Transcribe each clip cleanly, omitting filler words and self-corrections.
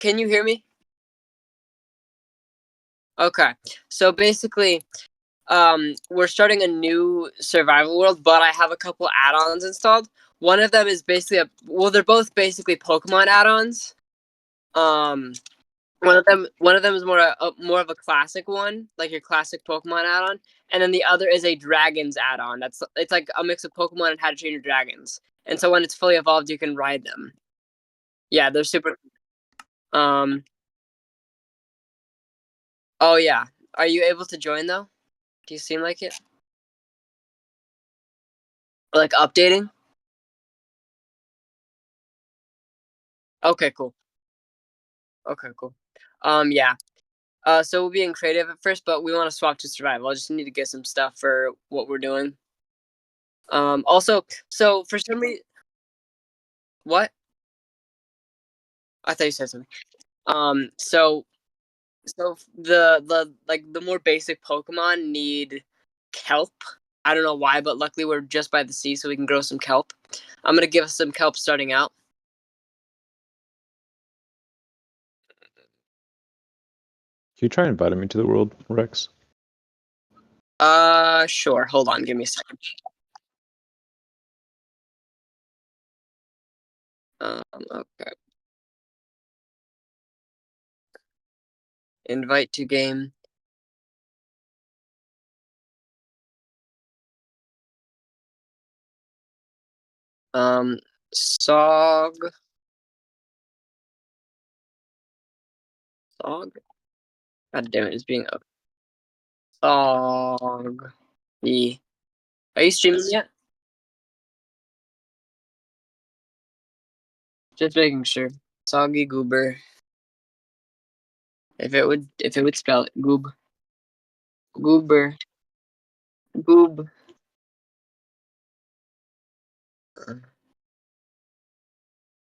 Can you hear me? Okay. So basically, we're starting a new survival world, but I have a couple add-ons installed. One of them is basically they're both basically Pokemon add-ons. Um, one of them is more of a classic one, like your classic Pokemon add-on, and then the other is a dragons add-on. It's like a mix of Pokemon and How to Train Your Dragons. And so when it's fully evolved, you can ride them. Yeah, they're super. Um. Oh yeah. Are you able to join though? Do you seem like it? Like updating? Okay, cool. Okay, cool. Yeah. So we'll be in creative at first, but we want to swap to survival. I just need to get some stuff for what we're doing. Also, so for some reason, what? I thought you said something. So the more basic Pokemon need kelp. I don't know why, but luckily we're just by the sea, so we can grow some kelp. I'm gonna give us some kelp starting out. Can you try inviting me to the world, Rex? Sure. Hold on, give me a second. Okay. Invite to game. Um, Sog. Sog? God damn it, it's being up. Sog. E. Are you streaming yet? Just making sure. Soggy Goober. If it would spell it. Goob. Goober. Goob.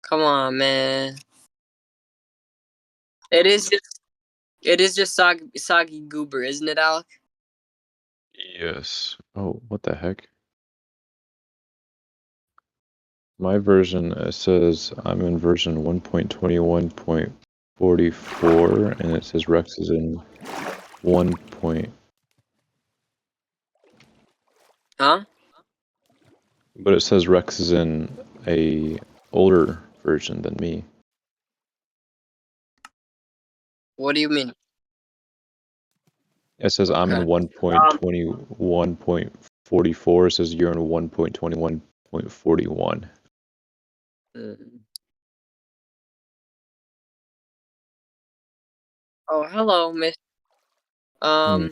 Come on, man. It is just soggy goober, isn't it, Alec? Yes. Oh, what the heck? My version says I'm in version 1.21.44, and it says Rex is in 1. Huh? But it says Rex is in a older version than me. What do you mean? It says I'm in Okay. 1.21.44. It says you're in 1.21.41. Oh, hello, Miss. Hmm.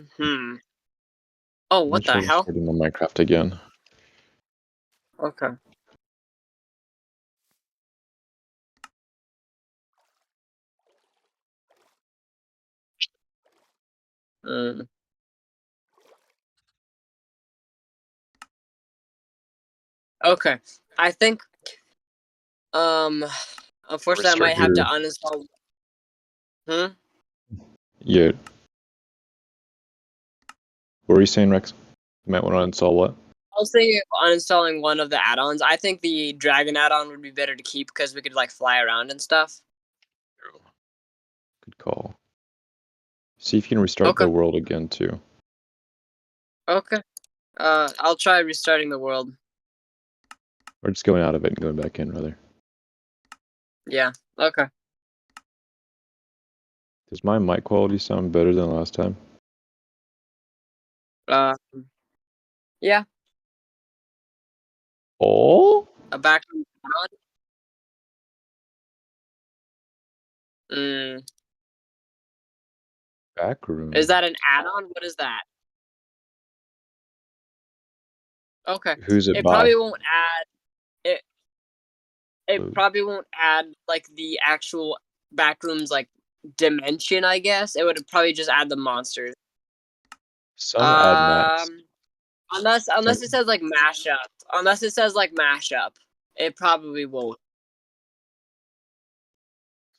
Oh, Let me what the try hell? starting my Minecraft again. Okay. Mm. Okay. I think. Um. Unfortunately, I Restart might have to your. uninstall. Hmm. Yeah. What were you saying, Rex? You might want to install what? I was thinking of uninstalling one of the add-ons. I think the dragon add-on would be better to keep because we could like fly around and stuff. Good call. See if you can restart Okay. the world again too. Okay. I'll try restarting the world. Or just going out of it and going back in, rather. Yeah. Okay. Does my mic quality sound better than last time? Uh. Yeah. Oh? A backroom add-on. Mm. Backroom. Is that an add-on? What is that? Okay. Who's it It by? probably won't add it. It probably won't add like the actual backrooms like dimension. I guess it would probably just add the monsters. Some add maps. Um. Unless it says like mashup. Unless it says like mashup, it probably won't.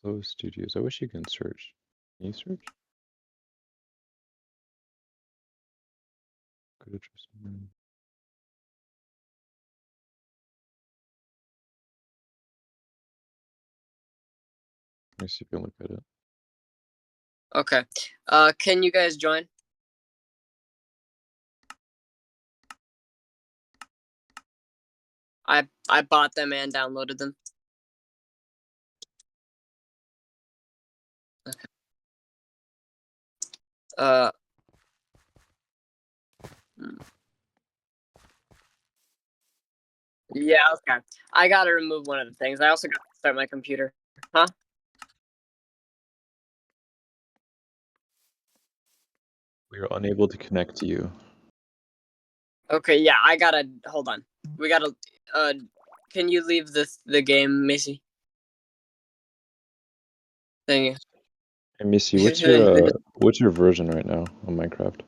Close studios. I wish you can search. Can you search? Go to Tristan. Let me see if I can look at it. Okay. Can you guys join? I bought them and downloaded them. Okay. Yeah, okay. I gotta remove one of the things. I also gotta start my computer. Huh? We are unable to connect to you. Okay, yeah, I gotta hold on. We gotta can you leave the game, Macy? Thank you. Hey, Missy, what's your version right now on Minecraft?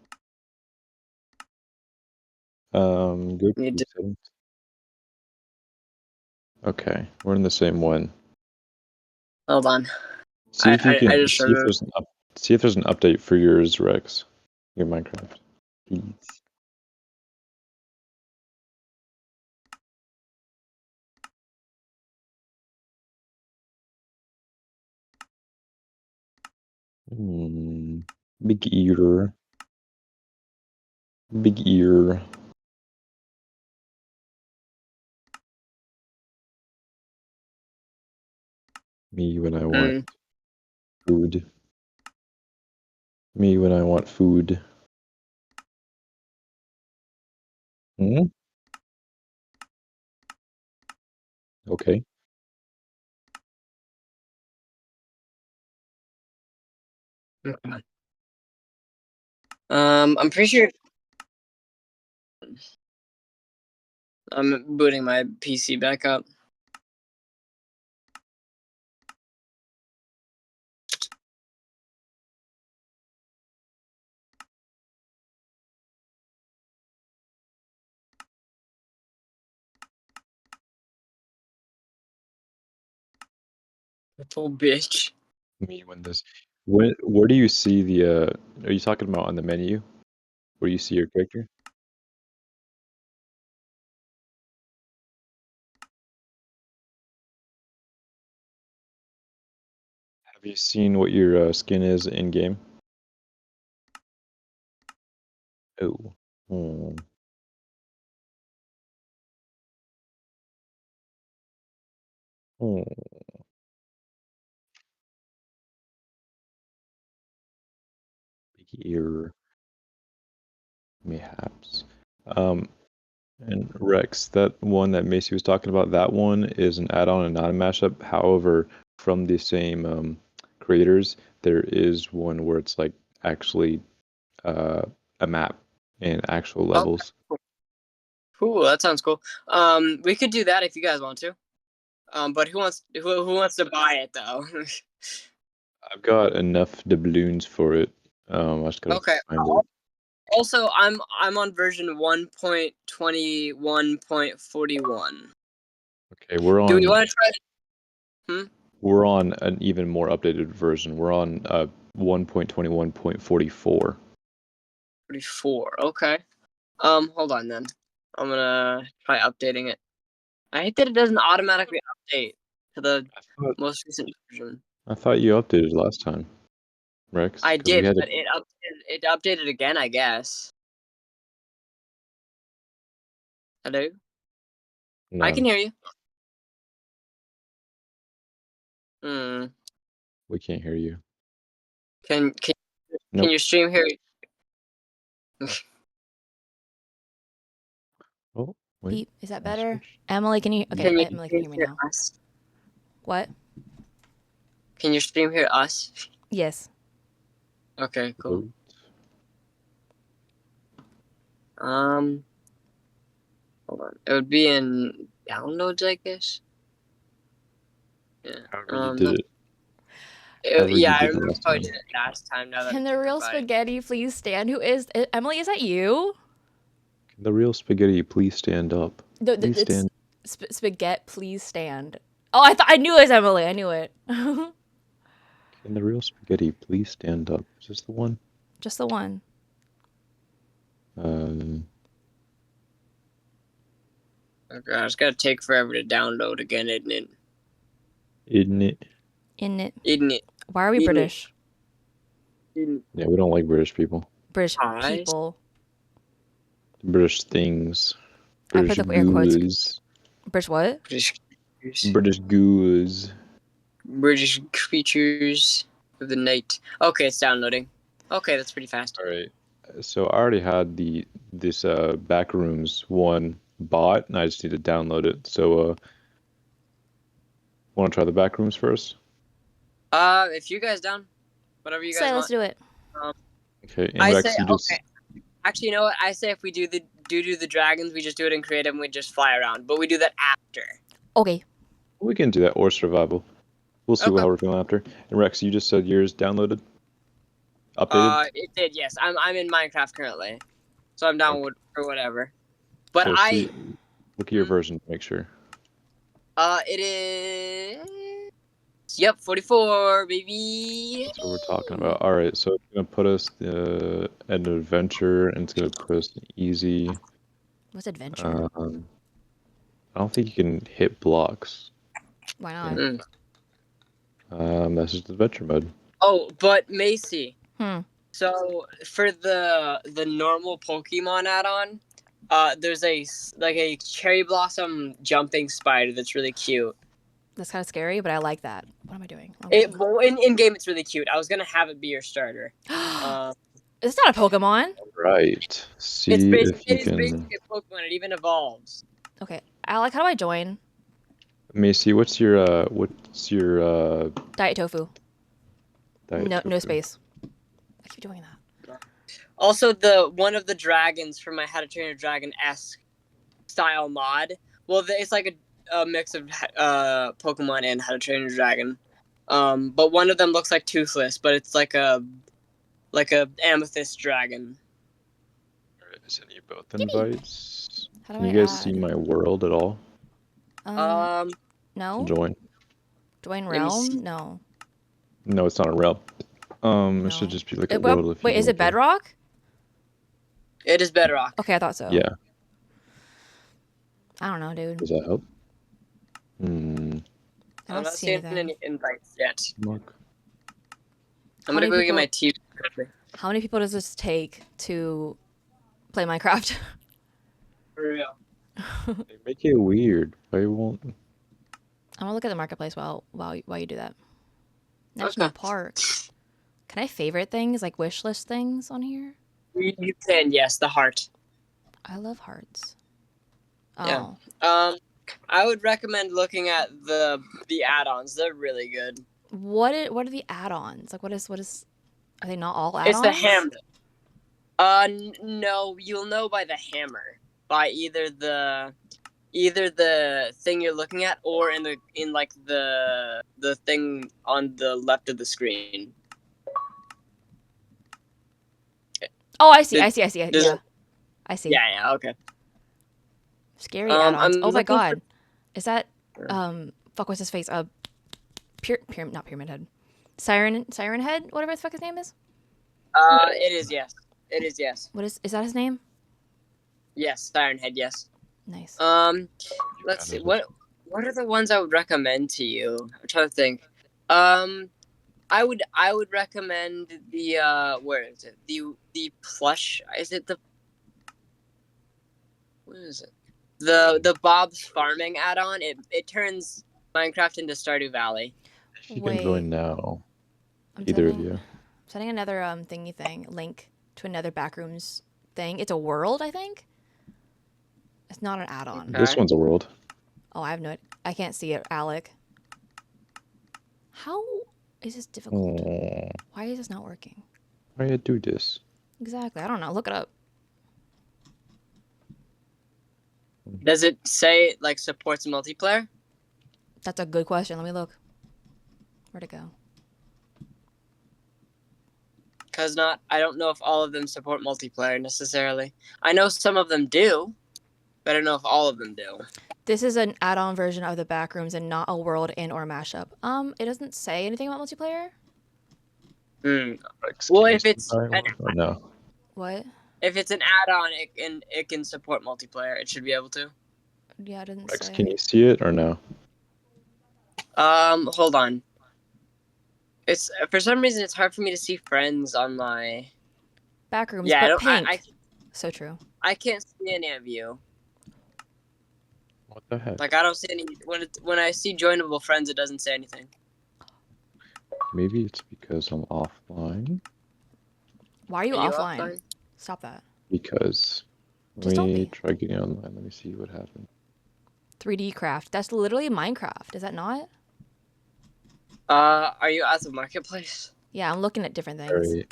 Go to Need to- settings. Okay, we're in the same one. Hold on. See if you I can just removed. see if there's an update for yours, Rex. Your Minecraft. Please. Big ear. Big ear. Me when I want food. Me when I want food. Hmm? Okay. Okay. I'm pretty sure I'm booting my PC back up. Full bitch. Me when this. Where do you see the? Are you talking about on the menu? Where you see your character? Have you seen what your skin is in game? Oh. Hmm. Hmm. Big ear. Mayhaps. And Rex, that one that Macy was talking about, that one is an add-on and not a mashup. However, from the same creators, there is one where it's like actually a map and actual Oh, levels. cool. That sounds cool. We could do that if you guys want to. But who wants to buy it though? I've got enough doubloons for it. I just gotta Okay. find it. Also, I'm on version 1.21.41. Okay, we're Do we on want to try? we're on an even more updated version. We're on 1.21.44. 44. Okay. Hold on then. I'm gonna try updating it. I hate that it doesn't automatically update to the most recent version. I thought you updated last time, Rex, I because we did, had but it updated again, I guess. Hello? I no, can hear you. Hmm. we can't hear you. Can can Nope. your stream hear you? Oh, wait. Is that I better? switched. Emily, can you? Okay, Can you Emily can hear me now. us? What? Can your stream hear us? Yes. Okay, cool. Vote. Hold on. It would be in downloads, I guess. Yeah. However you did it. However you Yeah, I did it remember last how I time. did it last time. Now that I Can the think real about it. spaghetti please stand? Who is Emily? Is that you? Can the real spaghetti please stand up? Please It's stand. spaghetti. Please stand. Oh, I knew it was Emily. I knew it. Can the real spaghetti please stand up? Is this the one? Just the one. Um, Oh god, it's gonna take forever to download again, isn't it? isn't it? In it. In it. Why are we In it. British? In Yeah, we don't like British people. British Hi. people. British things. I put British the air quotes. goose. British what? British creatures. British goose. British creatures of the night. Okay, it's downloading. Okay, that's pretty fast. All right. So I already had this Backrooms one bought, and I just need to download it. So want to try the Backrooms first? If you guys down, whatever you guys Say, want. let's do it. Okay. And I Rex, say you just okay. Actually, you know what? I say if we do the dragons, we just do it in creative and we just fly around. But we do that after. Okay. we can do that or survival. We'll see Okay. how we're feeling after. And Rex, you just said yours downloaded, updated. It did, yes. I'm in Minecraft currently, so I'm down with for whatever. But So I look at your version to make sure. it is yep 44 baby. That's what we're talking about. All right, so it's gonna put us an adventure, and it's gonna put us in easy. What's adventure? I don't think you can hit blocks. Why not? That's just adventure mode. Oh, but Macy. Hmm. So for the normal Pokemon add-on, there's a cherry blossom jumping spider that's really cute. That's kind of scary, but I like that. What am I doing? Well, in game it's really cute. I was gonna have it be your starter. It's not a Pokemon. Right. See It if is you can. basically a Pokemon. It even evolves. Okay, Alec, how do I join? Macy, what's your Diet tofu. diet No tofu? space. I keep doing that. Also, one of the dragons from my How to Train Your Dragon-esque style mod. Well, it's like a mix of Pokemon and How to Train Your Dragon. But one of them looks like Toothless, but it's like a amethyst dragon. Alright, I sent you both invites. How do Can I you guys add? see my world at all? No. Join. Join me see. realm? No. No, it's not a realm. No. It should just be like a It- world. If wait, you is it look at- Bedrock? It is Bedrock. Okay, I thought so. Yeah. I don't know, dude. Does that help? I I'm don't not see seeing anything. any invites yet. Mark. I'm How gonna many go get my TV quickly. How many people does this take to play Minecraft? For real. They make it weird. Why won't? I'm gonna look at the marketplace while you do that. National Okay. Park. Can I favorite things like wish list things on here? You can, yes, the heart. I love hearts. Yeah. Oh. I would recommend looking at the add-ons. They're really good. What are the add-ons? Like what is are they not all add-ons? It's the hammer. No, you'll know by the hammer. By either the thing you're looking at or in the thing on the left of the screen. Oh, I see. Did- I see. does Yeah. it- I see. Yeah, okay. Scary I'm add-ons. Oh my looking for- god. Is that Yeah. fuck what's his face? Not Pyramid Head. Siren Head, whatever the fuck his name is? It is yes. It is yes. Is that his name? Yes, Siren Head, yes. Nice. Let's see. What are the ones I would recommend to you? I'm trying to think. I would recommend the where is it? The plush. Is it the what is it? The Bob's Farming add-on. It turns Minecraft into Stardew Valley. If you can join Wait. now, I'm either of sending- you. Sending another thingy thing, link to another Backrooms thing. It's a world, I think. It's not an add-on. Okay. This one's a world. Oh, I have no. I can't see it, Alec. How is this difficult? Oh, Why is this not working? why you do this? Exactly. I don't know. Look it up. Does it say like supports multiplayer? That's a good question. Let me look. Where'd it go? Cause I don't know if all of them support multiplayer necessarily. I know some of them do, but I don't know if all of them do. This is an add-on version of the Backrooms and not a world and or mashup. It doesn't say anything about multiplayer. Rex, Well, can you if it's see mine or no? What? If it's an add-on, it can support multiplayer. It should be able to. Yeah, it didn't Rex, say. can you see it or no? Hold on. It's for some reason it's hard for me to see friends on my. Backrooms, Yeah, but pink. I So true. I can't see any of you. What the heck? Like I don't see any when I see joinable friends, it doesn't say anything. Maybe it's because I'm offline. Why are you Are you offline? Stop that. Because Just don't be. try getting online. Let me see what happens. 3D craft. That's literally Minecraft. Is that not? Are you at the marketplace? Yeah, I'm looking at different things. Alright.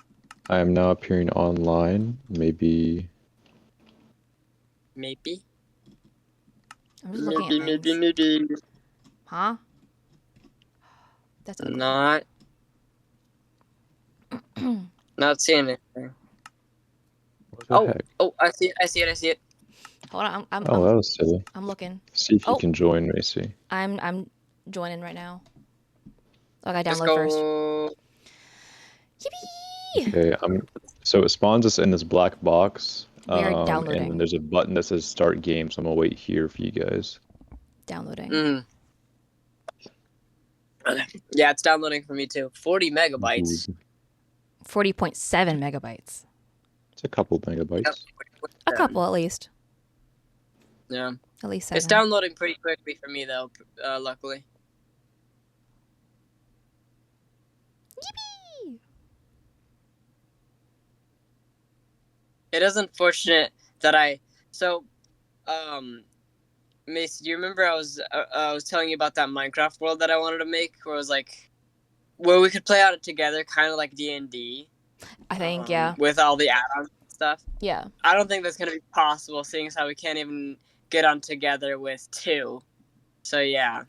I am now appearing online. Maybe. Maybe. I'm just looking at things. Maybe. Huh? That's ugly. Not seeing anything. What the heck? Oh, I see it. Hold on. Oh, that was silly. I'm looking. See if you Oh. can join, Macy. I'm joining right now. Oh, I gotta Let's download first. go. Yippee! Okay, so it spawns us in this black box. We are And downloading. then there's a button that says start game, so I'm gonna wait here for you guys. Downloading. Mm. Yeah, it's downloading for me too. 40 megabytes. Ooh, 40.7 megabytes. it's a couple megabytes. A couple at least. Yeah. At least 7. It's downloading pretty quickly for me though, luckily. Yippee! It is unfortunate that Mace, do you remember I was telling you about that Minecraft world that I wanted to make, where it was like, where we could play on it together, kind of like D&D. I think, yeah. With all the add-ons and stuff. Yeah. I don't think that's gonna be possible, seeing as how we can't even get on together with 2. So yeah.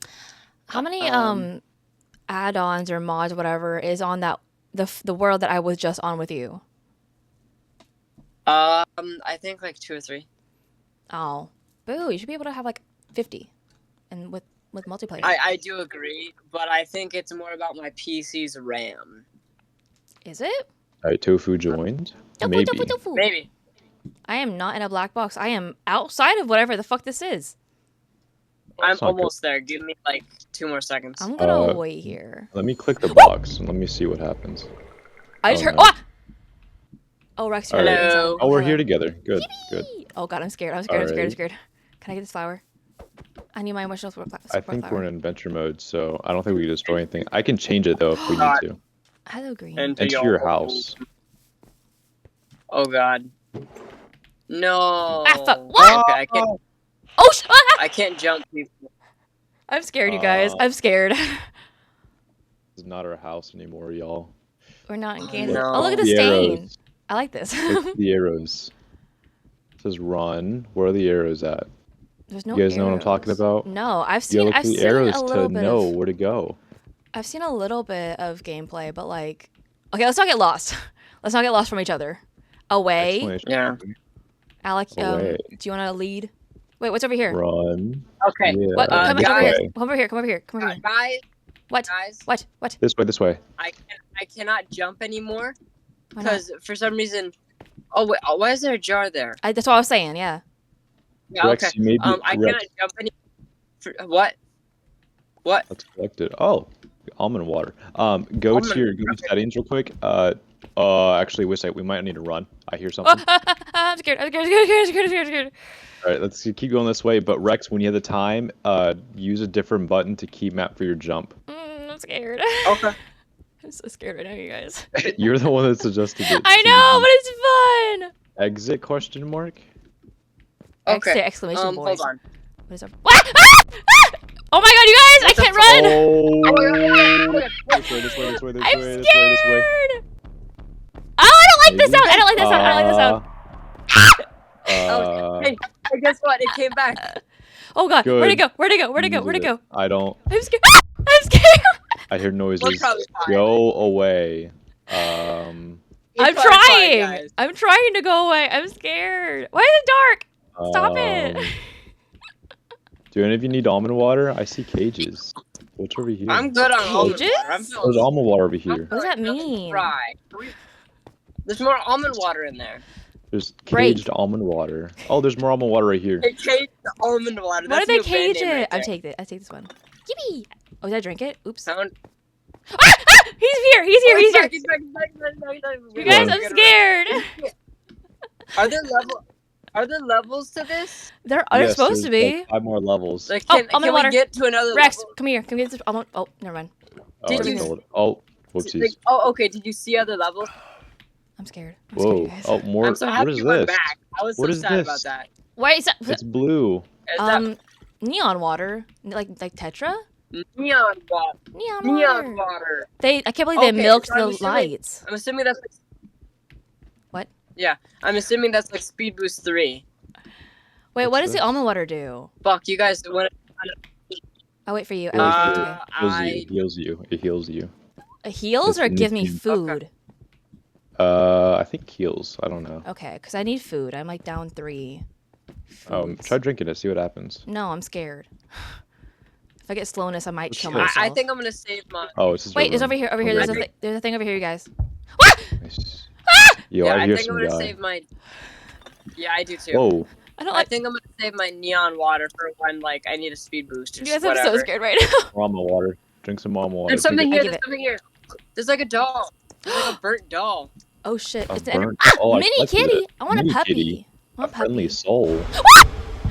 How many Um, add-ons or mods or whatever is on that the world that I was just on with you? I think like 2 or 3. Oh. Boo, you should be able to have like 50. And with multiplayer. I do agree, but I think it's more about my PC's RAM. Is it? Alright, Tofu joined. Tofu, Maybe. tofu, tofu. Maybe. I am not in a black box. I am outside of whatever the fuck this is. I'm That's not good. almost there. Give me like 2 more seconds. I'm gonna Uh, wait here. Let me click the box and let me see what happens. I just oh, heard. no. Ah! Oh, Rex, you're Alright. inside. Hello. Oh, we're hello. here together. Good, good. Oh god, I'm scared. I'm scared. I'm scared. I'm Alright. scared. Can I get this flower? I need my emotional support I think we're in adventure mode, so I don't think we can destroy anything. I can change it though if we need to. Hello, green. Into Enter your house. Oh god. No. Ah, fuck. What? Okay, Oh, I can't jump people. I'm scared, you guys. I'm scared. This is not our house anymore, y'all. We're not in Oh, Kansas. no. Oh, look at the The stain. arrows. I like this. Click the arrows. It says run. Where are the arrows at? There's no You guys know what I'm talking arrows. about? No, I've You seen. look I've for the seen arrows a to little bit. know Of, where to go. I've seen a little bit of gameplay, but like, okay, let's not get lost. Let's not get lost from each other. Away, Explanation. Yeah. Alec. Away. Do you want to lead? Wait, what's over here? Run. Okay. Yeah. What? Come this over here. way. Come over here. Come over here. Come over here. Guys, What? guys, What? What? This way. This way. I cannot jump anymore Why not? because for some reason. Oh wait, why is there a jar there? That's what I was saying. Yeah. Yeah, Rex, okay. you may be I Rex. cannot jump any. What? What? Let's collect it. Oh, almond water. Go Almond- to your settings real quick. Actually, we might need to run. I hear something. Oh, I'm scared. I'm scared. I'm scared. I'm scared. All right, let's keep going this way. But Rex, when you have the time, use a different button to key map for your jump. I'm scared. Okay. I'm so scared right now, you guys. You're the one that suggested it. I know, but it's fun. Exit question mark. Okay. Exit exclamation Hold point. on. What is up? What? Ah! Oh my god, you guys! I can't run. Oh. This way. This way. This way. This I'm way. scared. This way. This way. Oh, I don't like this sound. I don't like this sound. I don't like this sound. Hey, guess what? It came back. Oh god, where'd it Good. go? Where'd it go? Where'd it go? Where'd it go? I don't. I'm scared. Ah! I'm scared. I hear noises. We're probably fine. Go away. We're I'm probably fine, trying. guys. I'm trying to go away. I'm scared. Why is it dark? Stop it. Do any of you need almond water? I see cages. What's over here? I'm good on almond Cages? water. I'm There's feeling almond water over here. What does that mean? Right. There's more almond water in there. There's Great. caged almond water. Oh, there's more almond water right here. It caged almond water. Why That's did they a new band cage name right it? I there. take it. I take this one. Yippee! Oh, did I drink it? Oops. Sound. Ah! Ah! He's here. He's here. Oh, He's here. He's back, he's back, he's back, he's back, he's back. You guys, Run. I'm scared. Are there levels to this? They're Yes, supposed to there's, be. like, 5 more levels. Like, Oh, can, I'm in can water. we get to another Rex, level? come here. Come get this. Oh, never mind. Oh, did I you- told it. Oh, whoopsies. Like, oh, okay. Did you see other levels? I'm scared. I'm scared, you Whoa. guys. Oh, more. I'm so What happy is you went this? back. I was What so is sad this? about that. Wait, is that, It's blue. Is that neon water, like Tetra. neon water? Neon water. Neon water. I can't believe they Okay, milked so I'm the assuming- lights. I'm assuming that's like. What? Yeah, I'm assuming that's like Speed Boost 3. Wait, what What's does the this? almond water do? Fuck, you guys. What? I'll wait for you. It I'll wait for you too. heals you. It heals you. It heals it's or it gives me anything. food? I think heals. I don't know. Okay, because I need food. I'm like down 3. foods. Try drinking it. See what happens. No, I'm scared. If I get slowness, I might What's kill this? myself. I think I'm gonna save my. Oh, it's just Wait, it's over here. Over here. There's Okay. there's a thing over here, you guys. Nice. Yo, Yeah, I I hear think I'm some gonna guy. save my. Yeah, I do too. Whoa. I don't I like. think I'm gonna save my neon water for when like I need a speed boost or You guys, I'm whatever. so scared right now. Mama water. Drink some mama water. There's something I here. give There's it. something here. There's like a doll. There's like a burnt doll. Oh shit! A It's an burnt- oh, I mini collected kitty. it. I want a Mini puppy. kitty. I A want a friendly puppy. soul.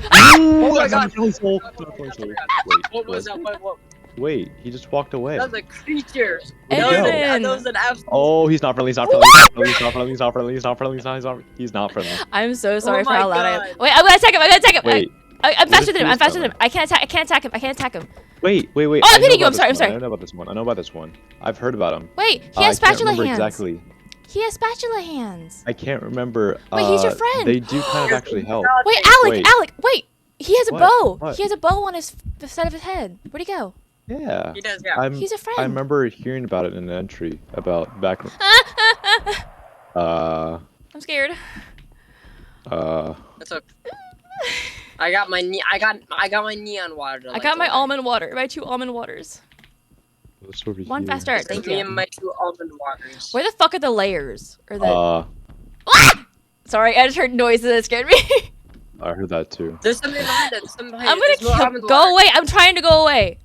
Oh my that's not god. a friendly soul. Oh That's not a my friendly god, soul. oh Wait, What was that? What? wait, he just walked away. That was a creature. Where'd That he was, go? that was an absolute. Oh, he's not friendly. He's not friendly. He's not friendly. He's not friendly. He's not friendly. He's not friendly. He's not friendly. I'm so sorry for my how loud I am. God. Wait, I'm gonna attack him. I'm gonna attack him. Wait, I'm what faster if than him. he I'm was faster than him. coming? I can't attack. I can't attack him. I can't attack him. wait. Oh, I'm I know hitting you. I'm about sorry, this I'm one. sorry. I know about this one. I know about this one. I've heard about him. Wait, he I has can't spatula remember hands. exactly. He has spatula hands. I can't remember. Wait, he's your friend. They do kind of actually help. Wait, Alec, Wait. Alec, wait. He has a What? bow. What? He has a bow on the side of his head. Where'd he go? Yeah. He does, yeah. He's a friend. I remember hearing about it in an entry about back. I'm scared. That's okay. I got my my neon water. I got my almond water. My 2 almond waters. What's over One here? fast start. Thank Me you. and my 2 almond waters. Where the fuck are the layers? Or the? Sorry, I just heard noises that scared me. I heard that too. There's something behind it. There's something behind I'm it. There's more gonna almond go water. away. I'm trying to go away.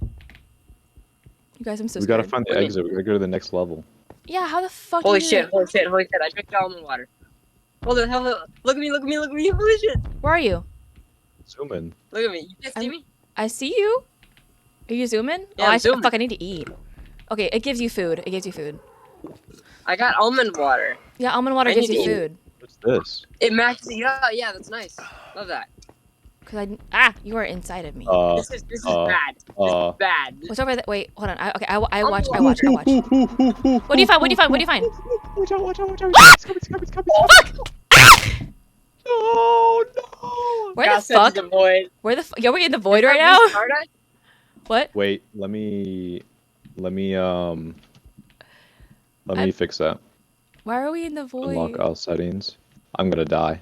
You guys, I'm so We scared. gotta find the Wait. exit. We gotta go to the next level. Yeah, how the fuck? Holy do you do shit! that? Holy shit! Holy shit! I drank the almond water. Hold the hell! Look at me! Look at me! Look at me! Holy shit! Where are you? Zoom in. Look at me! You can't see I'm- me. I see you. Are you zooming? Yeah, oh, I'm zooming. fuck, I need to eat. Okay, it gives you food. It gives you food. I got almond water. Yeah, almond water I gives need you to eat. food. What's this? It matches. Yeah, yeah, that's nice. Love that. Cause you are inside of me. This is bad. This is bad. What's over there? Wait, hold on. I watch. I Almond watch. I water. watch. What do you find? What do you find? What do you find? Watch out! Watch out! Watch out! It's coming! It's coming! It's coming! Fuck! No! No! Where God the fuck? sends the void. Where the fuck? Are we in the void Is right that now? restart it? What? Wait. Let me fix that. Why are we in the void? Unlock all settings. I'm gonna die.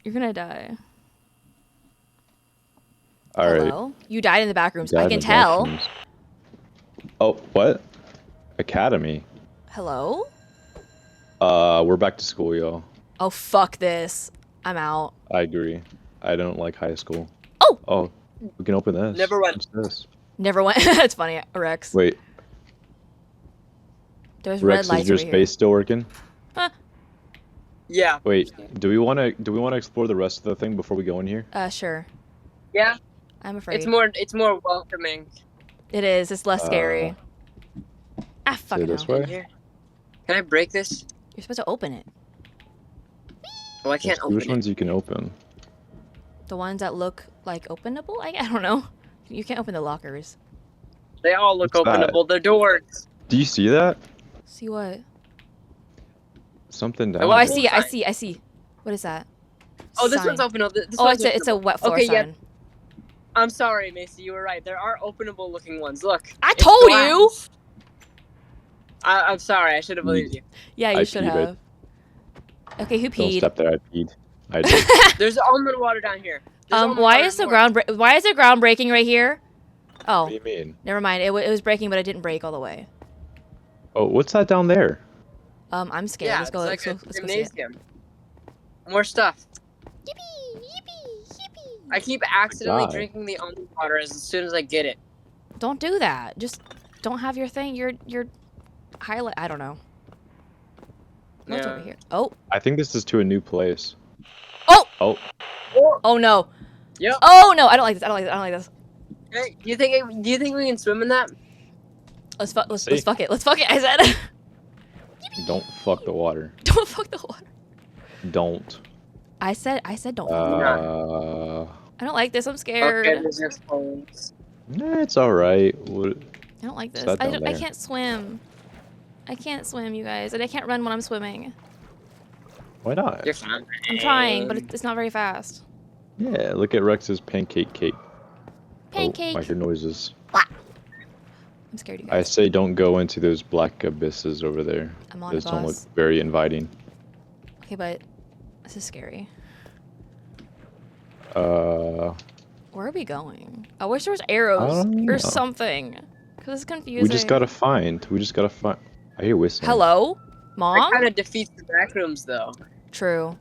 You're gonna die. All right. Hello? You died in the back rooms. Died I in can the tell. bathrooms. Oh, what? Academy. Hello? We're back to school, y'all. Oh fuck this. I'm out. I agree. I don't like high school. Oh! Oh, we can open this. Never went. What's this? Never went. That's funny, Rex. Wait, There's red Rex, lights is your over here. space still working? Yeah. Wait, do we want to explore the rest of the thing before we go in here? Sure. Yeah. I'm afraid. It's more welcoming. It is. It's less scary. Fuck Say it. this no. way? Here. Can I break this? You're supposed to open it. Oh, I Let's can't see open which it. ones you can open. The ones that look like openable? I don't know. You can't open the lockers. They all look What's that? openable. They're doors. Do you see that? See what? Something down Oh, I there. see. I see. I see. What is that? Oh, this Sign. one's openable. This Oh, one's it's a openable. wet floor Okay, yeah. sign. I'm sorry, Macy. You were right. There are openable looking ones. Look. I it's told glass. you. I'm sorry. I should have believed you. Yeah, you I should peed, have. Okay, who Don't peed? step there. I peed. I did. There's almond water down here. There's almond Why water is the more. ground? Why is the ground breaking right here? What Oh, do you mean? never mind. It was breaking, but it didn't break all the way. Oh, what's that down there? I'm scared. Yeah, let's go. it's like Let's a go see it. gymnasium. More stuff. Yippee! Yippee! Yippee! I keep accidentally die. drinking the almond water as soon as I get it. Don't do that. Just don't have your thing. highlight. I don't know. What's over Yeah. here? Oh. I think this is to a new place. Oh! Oh, Oh no. Yep. Oh no! I don't like this. I don't like this. I don't like this. Hey, do you think we can swim in that? Let's See? fuck it. Let's fuck it. I said. don't fuck the water. Don't fuck the water. Don't. I said don't fuck the water. I don't like this. I'm scared. Okay, there's your phones. It's all right. What- I don't like this. Set down I there. can't swim. I can't swim, you guys, and I can't run when I'm swimming. Why not? You're fine. I'm trying, but it's not very fast. Yeah, look at Rex's pancake cake. Pancake. Oh, I hear noises. I'm scared, you I guys. say don't go into those black abysses over there. I'm on Those it, don't look boss. very inviting. Okay, but this is scary. Uh, Where are we going? I wish there was arrows don't know. or something. Cause it's confusing. we just gotta find. I hear whistling. Hello, That mom. kind of defeats the back rooms, though. True.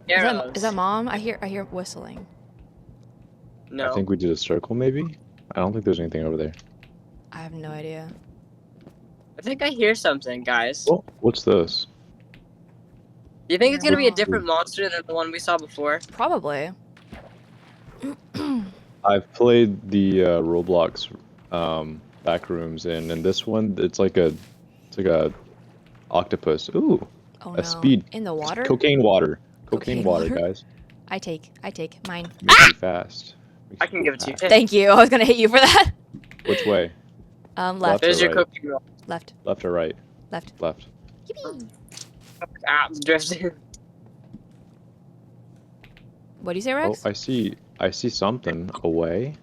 Arrows. Is that mom? I hear whistling. No. I think we did a circle, maybe. I don't think there's anything over there. I have no idea. I think I hear something, guys. Oh, what's this? Do you think it's gonna be a Wrong. different monster than the one we saw before? Probably. I've played the Roblox back rooms, and in this one, it's like a octopus. Ooh, Oh a no. speed. In the water? Cocaine water. Cocaine Cocaine water, water? guys. I take mine. Makes you fast. Makes I can give it to you. Thank you. I was gonna hit you for that. Which way? Left. Left. There's your Right. cookie roll. Left. Left or right? Left. Left. Yippee. Ah, drifting. What do you say, Oh, Rex? I see something away.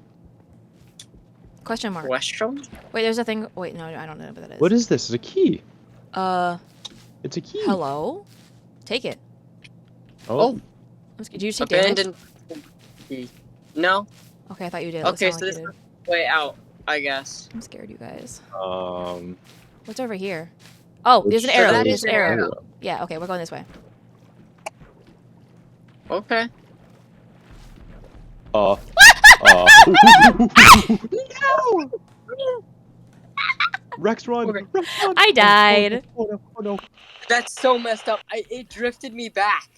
Question mark. Question? Wait, there's a thing. Wait, no, I don't know what that is. What is this? It's a key. Uh, It's a key. hello? Take it. Oh, Did you take damage? Abandoned key. No? Okay, I thought you did. Okay, It so sounded this like is you way out, I guess. did. I'm scared, you guys. um. What's over here? Oh, there's an which arrow. that There's is an an arrow. arrow. Yeah, okay, we're going this way. Okay. Uh. No! Rex, run! Okay. Rex, run! I died. Oh, no, oh, no. That's so messed up. It drifted me back.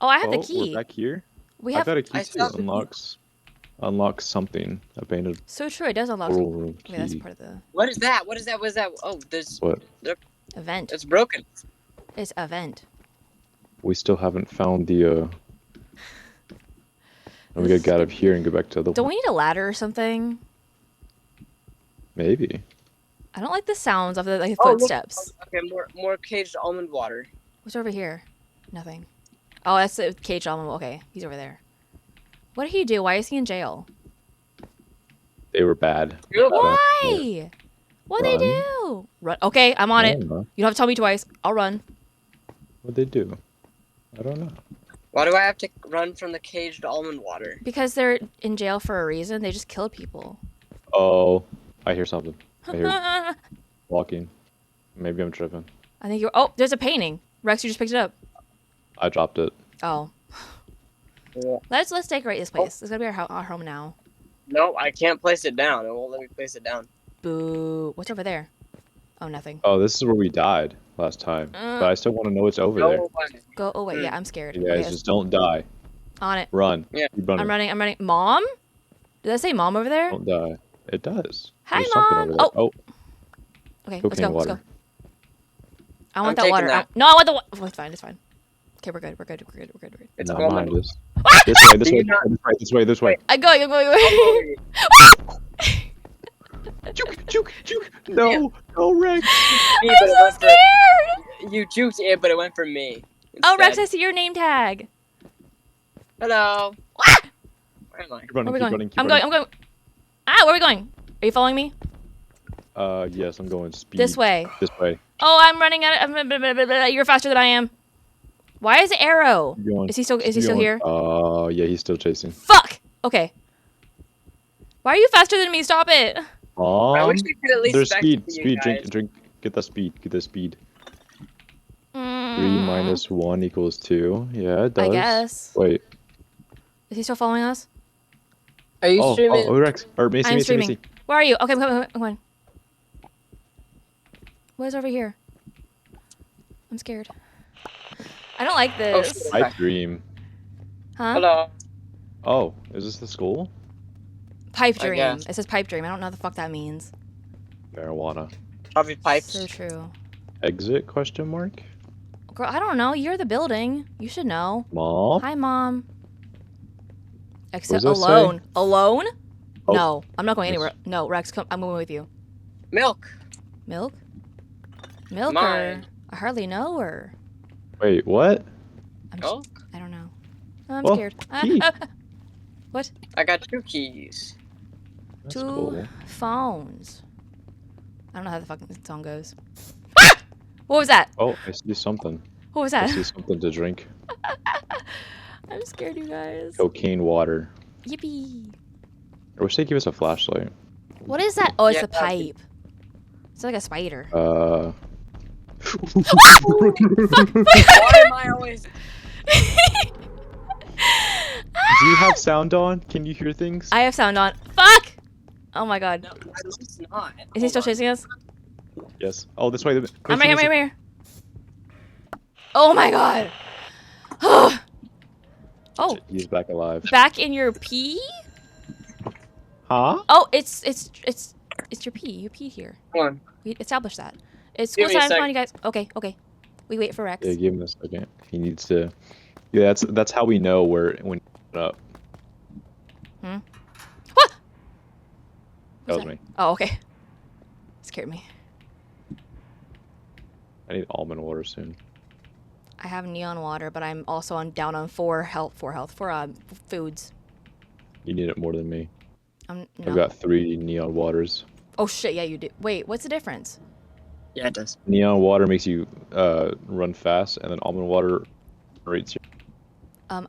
Oh, I have the Oh, key. We're back here. We I have. got a key I too. saw the- Unlocks something. Abandoned So true, it does unlock. Okay, world that's key. part of the What is that? What is that? What is that? Oh, there's. What? event. It's broken. It's event. We still haven't found the. We gotta get out of here and go back to the. Don't we need a ladder or something? Maybe. I don't like the sounds of the like, Oh, look. footsteps. Okay, more caged almond water. What's over here? Nothing. Oh, that's the cage almond. Okay, he's over there. What did he do? Why is he in jail? They were bad. Why? What'd they Run. do? Run. Okay, I'm on I it. don't know. You don't have to tell me twice. I'll run. What'd they do? I don't know. Why do I have to run from the caged almond water? Because they're in jail for a reason. They just killed people. Oh, I hear something. I hear I walking. Maybe I'm tripping. think you're. Oh, there's a painting. Rex, you just picked it up. I dropped it. Oh. Yeah. Let's decorate this place. It's gonna be our home now. No, I can't place it down. It won't let me place it down. Boo. What's over there? Oh, nothing. Oh, this is where we died last time. But I still want to know what's over there. No way. Go. Oh wait, yeah, I'm scared. You guys Okay, just don't die. on it. Run. Yeah. Keep running. I'm running. I'm running. Mom? Did I say mom over there? Don't die. It does. Hi, There's something Mom. over there. Oh, Okay, let's cocaine go. Let's water. go. I want I'm that water. taking that. No, I want the water. Oh, it's fine. It's fine. Okay, we're good. We're good. We're good. We're good. We're good. It's not almond. behind us. This way. This Do way. you not- This way. This way. I'm going. I'm going. I'm going. Juke, juke, juke. No, no, Rex. Me, I'm but it so went for- scared. You juked it, but it went for me. Oh, Rex, I instead. see your name tag. Hello. Ah! Where am I? Keep Where running. are we Keep going? running. Keep I'm running. going. I'm going. Ah, where are we going? Are you following me? Yes, I'm going speed. This way. This way. Oh, I'm running out. You're faster than I am. Why is the arrow? Keep going. Is he still? Is he Keep still going. here? Yeah, he's still chasing. Fuck. Okay. Why are you faster than me? Stop it. I wish we could at least There's back speed. to you Speed. guys. Drink. Get that speed. Get that speed. 3 Mm, minus 1 equals 2. Yeah, it does. I guess. Wait. Is he still following us? Are you Oh, streaming? Rex. Or Macy, I'm Macy, streaming. Macy. Where are you? Okay, come on. Where What is over here? I'm scared. I don't like Oh, this. shit. Pipe dream. Huh? Hello. Oh, is this the school? Pipe I dream. guess. It says pipe dream. I don't know what the fuck that means. Marijuana. Probably pipes. So true. Exit? Question mark. Girl, I don't know. You're the building. You should know. Mom. Hi, Mom. Except does that alone. Alone? Oh. No, I'm not going Yes. anywhere. No, Rex, come. I'm going with you. Milk. Milk? Milk Mine. her? I hardly know her. Wait, what? I'm just, Oh, I don't know. I'm Oh, scared. key. What? I got 2 keys. That's 2 cool. phones. I don't know how the fucking song goes. Ah! What was that? Oh, I see something. What was I that? see something to drink. I'm scared, you guys. Cocaine water. Yippee. I wish they'd give us a flashlight. What is that? Oh, it's Yeah, a pipe. It's like a spider. Why am I always? Do you have sound on? Can you hear things? I have sound on. Fuck! Oh my god. No, at least not. Is he still Hold on. chasing us? Yes. Oh, this way. I'm right here, I'm right here. Oh my god. Oh, He's back alive. back in your pee? Huh? Oh, it's your pee. You peed here. Hold on. We established that. It's school Give me a time. Come sec. on, you guys. Okay, okay. We wait for Rex. Yeah, give him a second. He needs to. Yeah, that's how we know where when up. What? That was that? me. Oh, okay. Scared me. I need almond water soon. I have neon water, but I'm also down on four foods. You need it more than me. No. I've got 3 neon waters. Oh shit, yeah, you do. Wait, what's the difference? Yeah, it does. Neon water makes you run fast, and then almond water rates you.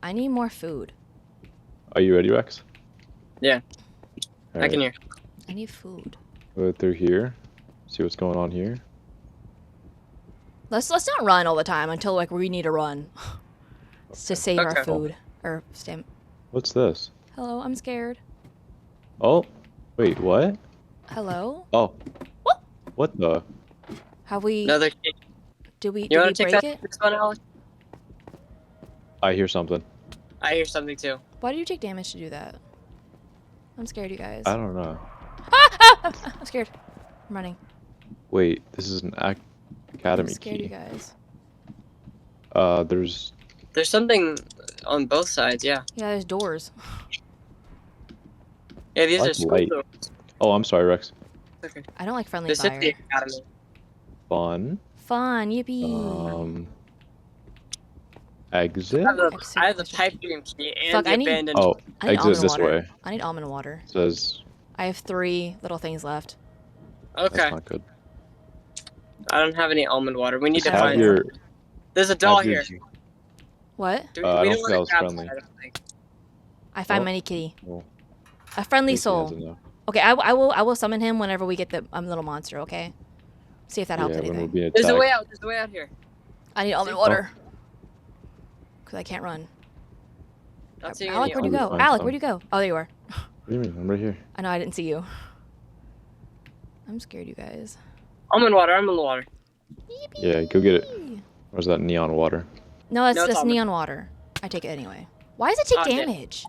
I need more food. Are you ready, Rex? Yeah, All I can right. hear. I need food. Go through here. See what's going on here. Let's not run all the time until like we need to run. It's to save our Okay. food or stamp. What's this? Hello, I'm scared. Oh, wait, what? Hello? Oh. What? What the? Have we? Another key. Did we? You Did we want to take break that it? this one, Alex? I hear something. I hear something too. Why do you take damage to do that? I'm scared, you guys. I don't know. I'm scared. I'm running. Wait, this is an I'm academy scared, you key. guys. There's. There's something on both sides. Yeah. Yeah, there's doors. Yeah, these I are like school light. doors. Oh, I'm sorry, Rex. Okay. I don't like friendly This is fire. the academy. Fun. Fun, yippee. Exit. I have the pipe dream key and Fuck, the I need- abandoned. Oh, I need exit almond this water. way. I need almond water. Says I have 3 little things left. Okay. that's not good. I don't have any almond water. We need Just to have find. your. There's a doll have your- here. What? Do I we don't don't think that want was to grab friendly. that, I don't think. I find Oh. many kitty. Well, A friendly at least he has soul. enough. Okay, I will summon him whenever we get the little monster. Okay. See if that helps Yeah, when we're anything. being There's a way attacked. out. There's a way out here. I need almond See? water. Cause I can't run. Not seeing Alec, any where'd you I'll go? find Alec, some. where'd you go? Oh, there you are. What do you mean? I'm right here. I know I didn't see you. I'm scared, you guys. almond water. Almond water. Yeah, go get it. Where's that neon water? No, that's No, it's that's almond. neon water. I take it anyway. Why does it take Yeah. damage?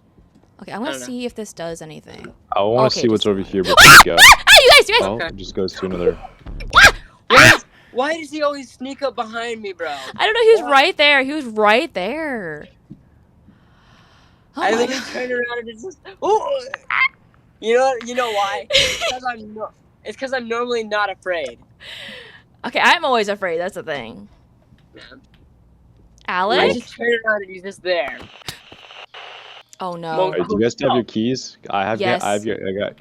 Okay, I'm I gonna don't know. see if this does anything. I want to Okay, see what's just- over here before we go. Ah, you guys! Oh, Okay. it just goes to another. Why does he always sneak up behind me, bro? I don't know. He was What? right there. He was right there. Oh I my literally God. turned around and it's just. Ooh. You know why? It's because I'm normally not afraid. Okay, I'm always afraid. That's the thing. Man. I Alec? just turned around and he's just there. Oh no. Alright, do you guys have no. your keys? I have. Yes. I got.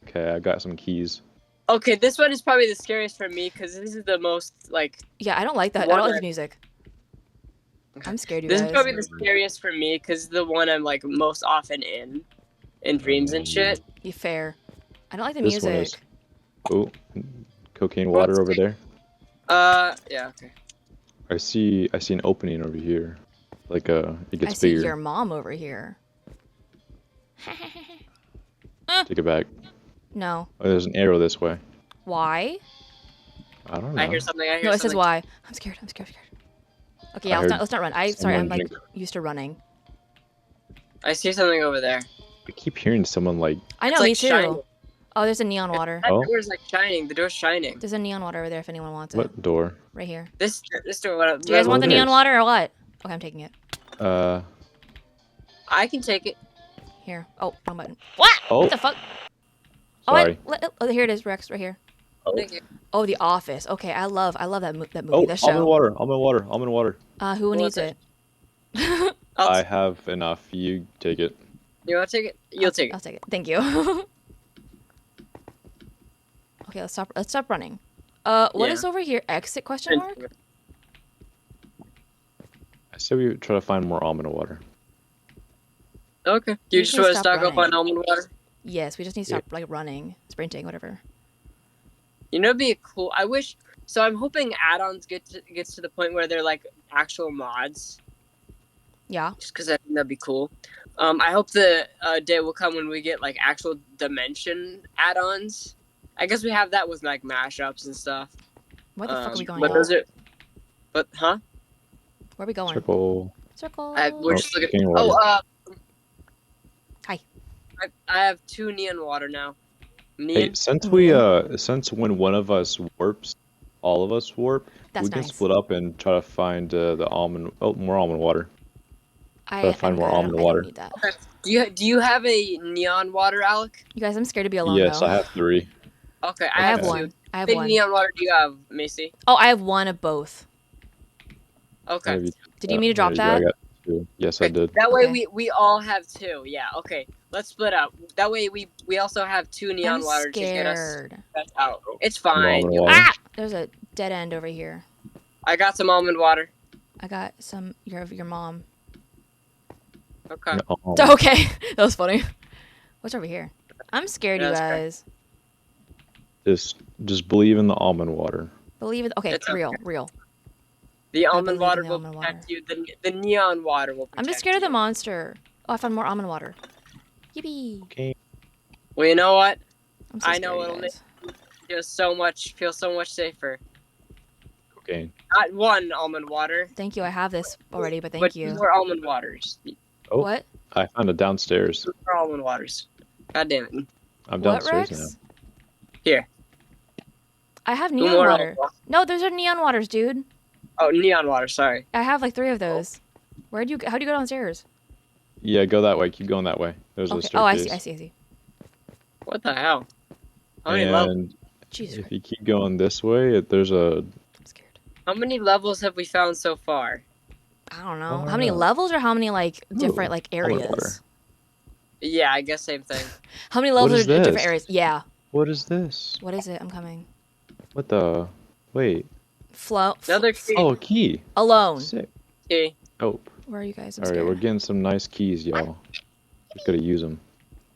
Okay, I got some keys. Okay, this one is probably the scariest for me because this is the most like. Yeah, I don't like that. I One don't like that- the music. I'm scared, you This guys. is probably the scariest for me because the one I'm like most often in dreams and shit. Be fair. I don't like the This one music. is. Oh, cocaine water over there. Yeah, okay. I see an opening over here. Like it I gets see bigger. your mom over here. Take it back. No. Oh, there's an arrow this way. Why? I don't know. I hear something. I hear No, it says something. why. I'm scared. I'm scared. I'm scared. Okay, yeah, I let's not run. Sorry, I'm someone like drink. used to running. I see something over there. I keep hearing someone like. I know, It's me like too. shining. Oh, there's a neon water. That Oh. door's like shining. The door's shining. There's a neon water over there if anyone wants it. What door? Right here. This door. What, Do you guys want the it neon is. water or what? Okay, I'm taking it. I can take it. Here. Oh, wrong button. What? Oh. What the fuck? Sorry. Oh, here it is, Rex, right here. Thank you. Oh, The Office. Okay, I love that movie, Oh, that almond show. water. Almond water. Almond water. Who Who needs wants it? I have enough. You take it. You want to take it? You'll take I'll it. take it. Thank you. Okay, let's stop running. What is Yeah. over here? Exit question mark? I said we would try to find more almond water. Okay. Do We you just should want to stop stock up running. on almond water? Yes, we just need to stop like running, sprinting, whatever. You know, it'd be cool. I wish. So I'm hoping add-ons gets to the point where they're like actual mods, Yeah. just because I think that'd be cool. I hope the day will come when we get like actual dimension add-ons. I guess we have that with like mashups and stuff. Where the fuck are we going? But those are. But huh? Where are we going? Circle. Circle. We're just looking. getting water. Hi. I have 2 neon water now. Hey, Neon. since when one of us warps, all of us warp, That's we can nice. split up and try to find the almond. Oh, more almond water. I find more I don't- almond I don't water. need that. Do you have a neon water, Alec? You guys, I'm scared to be alone Yes, though. I have 3. Okay, I have Okay. one. I have Big one. neon water do you have, Macy? Oh, I have one of both. Okay. Did you need me to drop there you that? go, I got 2. Yes, I did. That way Okay. we all have 2. Yeah, okay. Let's split up. That way we also have 2 neon I'm water to get us scared. out. It's fine. almond You'll- water. Ah! There's a dead end over here. I got some almond water. I got some your mom. Okay. Oh, Okay, that was funny. What's over here? I'm scared, Yeah, you that's guys. just believe in the almond water. Believe it. Okay, It's real. The I almond believe water in the will almond protect water. you. The neon water will protect I'm just scared of the you. monster. Oh, I found more almond water. Yippee! Okay. Well, you know what? I'm so I scared, know you it'll guys. Feel so much safer. Okay. Not 1 almond water, Thank you. I have this already, but thank but you. 2 more almond waters. Oh. What? I found it downstairs. 2 more almond waters. God damn it. I'm What, downstairs Rex? now. Here. I have 2 neon more water. almond waters. No, those are neon waters, dude. Oh, neon water. Sorry. I have like 3 of those. How'd you go downstairs? Yeah, go that way. Keep going that way. There's a Okay. staircase. Oh, I see. What the hell? How many levels? And Jesus if Christ. you keep going this way, there's a. I'm scared. How many levels have we found so far? I don't know. Oh, How many no. levels or how many like different like almond areas? water. Yeah, I guess same thing. How many levels is are different this? areas? Yeah. What is this? What is it? I'm coming. What the? Wait. Another key. Oh, a key. Alone. Sick. Key. Dope. Where are you guys? I'm All right, scared. we're getting some nice keys, y'all. Just gotta use them.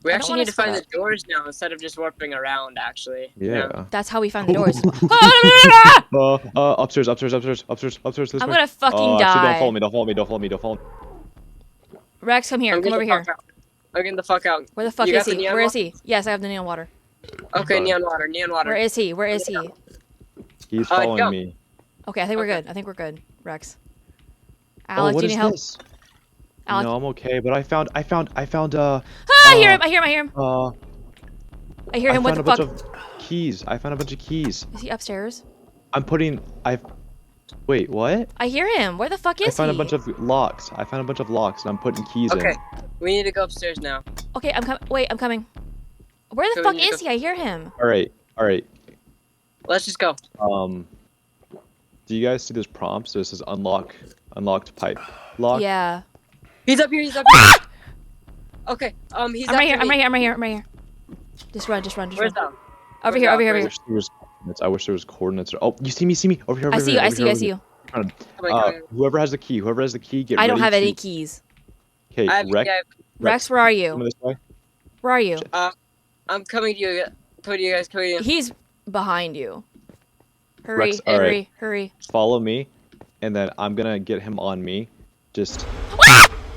We I don't actually wanna need to find the split doors now instead of just warping around. Actually. Yeah. That's how we found the doors. Upstairs. This I'm way. gonna fucking Actually, die. don't follow me. Rex, come here. I'm Come getting over the here. fuck out. I'm getting the fuck out. Where the fuck You is got the he? neon Where is water? he? Yes, I have the neon water. Okay, Fine. neon water. Neon water. Where is he? Where is he? He's jump. following me. Okay, I think we're Okay. good. I think we're good. Rex. Oh, Alex, what do you is need help? this? Alex. No, I'm okay, but I found Ah, I hear him. I hear him. I hear him. What the I found fuck? a bunch of keys. I found a bunch of keys. Is he upstairs? Wait, what? I hear him. Where the fuck I is found he? a bunch of locks. And I'm putting keys Okay, in. we need to go upstairs now. Okay, I'm coming. Wait, I'm coming. Where the So we fuck need to is he? I hear him. All right. Let's just go. Do you guys see those prompts? This is unlocked pipe lock. Yeah. He's up here. He's up Ah! here. Okay. He's I'm up right here. to I'm me. right here. Just run. Where's that? Over here. I wish there was coordinates. Oh, you see me. Over here. I see you. Come on. Whoever has the key, get I don't ready have any to- keys. Okay, I have, Rex, yeah, Rex, where are come you? this way. Where are you? I'm coming to you. Coming to you guys. Coming to you. He's behind you. Hurry, Rex, all right. hurry. Follow me, and then I'm gonna get him on me. Just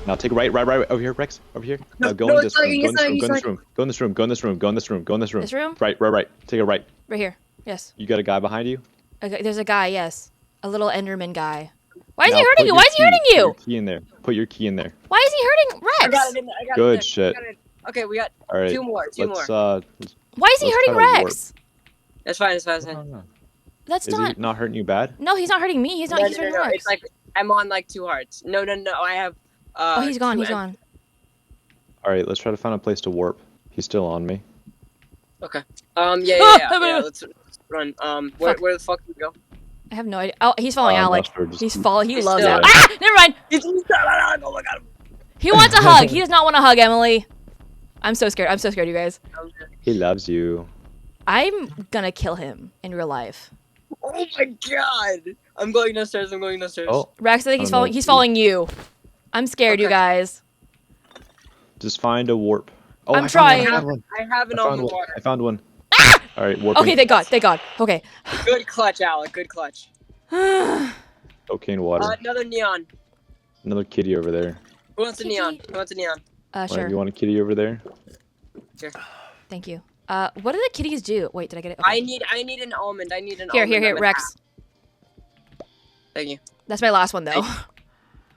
now, take a right over here, Rex. Over here. No, Now go no, in it's this room. lagging, Go in it's this room. lagging, Go in this it's room. Go in this room. Go in this room. Go in this room. Go in this room. This room? Right. Take a right. Right here. Yes. You got a guy behind you. Okay, there's a guy, yes. A little Enderman guy. Why is Now he hurting put you? your Why is he key- hurting Put you? your key in there. Put your key in there. Why is he hurting I got Rex? it in there. I got it Good in there. shit. I got it. Okay, we got All right. two more. Let's Why is he let's hurting try to warp. Rex? That's fine. That's fine. That's No, fine. no. That's Is not. he not hurting you bad? No, he's not hurting me. He's not. No, He's no, hurting no, Rex. it's like I'm on like 2 hearts. No. I have. Oh, he's gone. 2 He's gone. All right. Let's try to find a place to warp. He's still on me. Yeah. Let's run. Fuck. Where the fuck do we go? I have no idea. Oh, he's following I'm not Alec. sure, just He's keep- following. He He's loves still- Alec. Ah! Never mind. Oh my god. He wants a hug. He does not want a hug, Emily. I'm so scared. I'm so scared, you guys. He loves you. I'm gonna kill him in real life. Oh my god. I'm going downstairs. Oh, Rex, I think he's I don't know following. what He's to do. following you. I'm scared, you Okay. guys. just find a warp. Oh, I'm I trying. Found one. I have an I found almond one. water. I found one. All right, warping. Okay, thank God. Thank God. Okay. Good clutch, Alec. Good clutch. Cocaine water. Another neon. Another kitty over there. Who wants a neon? Who wants a neon? Ryan, Sure. You want a kitty over there? Thank you. What do the kitties do? Wait, did I get it? I Okay. need an almond. I need an Here, almond. here, I'm in Rex. half. Thank you. That's my last one though.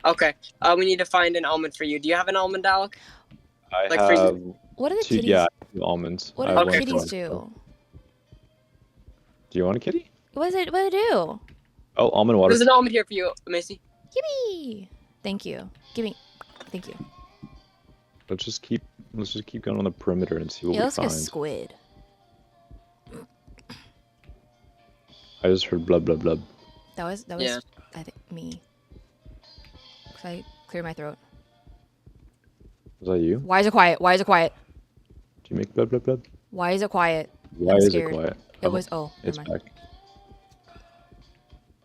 Okay. We need to find an almond for you. Do you have an almond, Alec? I Like for you. have What do the two. kitties? Yeah, 2 almonds. What I do have the one kitties for do? myself. Do you want a kitty? What is it? What do they do? Oh, almond water. There's an almond here for you, Macy. Yippee! Thank you. Give me. Thank you. Let's just keep going on the perimeter and see what It we looks like find. a squid. I just heard blub blub blub. That was Yeah. I think me. Cause I clear my throat. Was that you? Why is it quiet? Why is it quiet? Did you make blub blub blub? Why is it quiet? Why I'm is scared. it quiet? It was oh, It's never mind. back.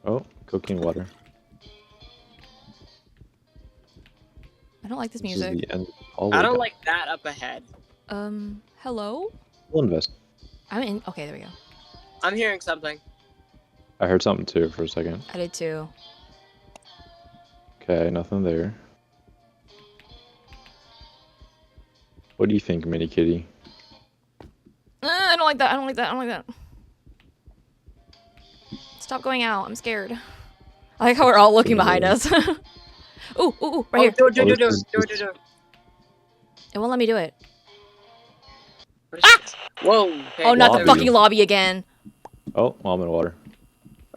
Oh, cocaine water. I don't like this This is music. the end. All the I way don't down. like that up ahead. Hello? We'll invest. I'm in. Okay, there we go. I'm hearing something. I heard something too for a second. I did too. Okay, nothing there. What do you think, Mini Kitty? I don't like that. I don't like that. I don't like that. Stop going out. I'm scared. I like how we're all looking behind us. ooh, right here. Do it. Oh, this is- It won't let me do it. Whoa. Okay, Oh, not the Lobby. fucking lobby again. Oh, almond water.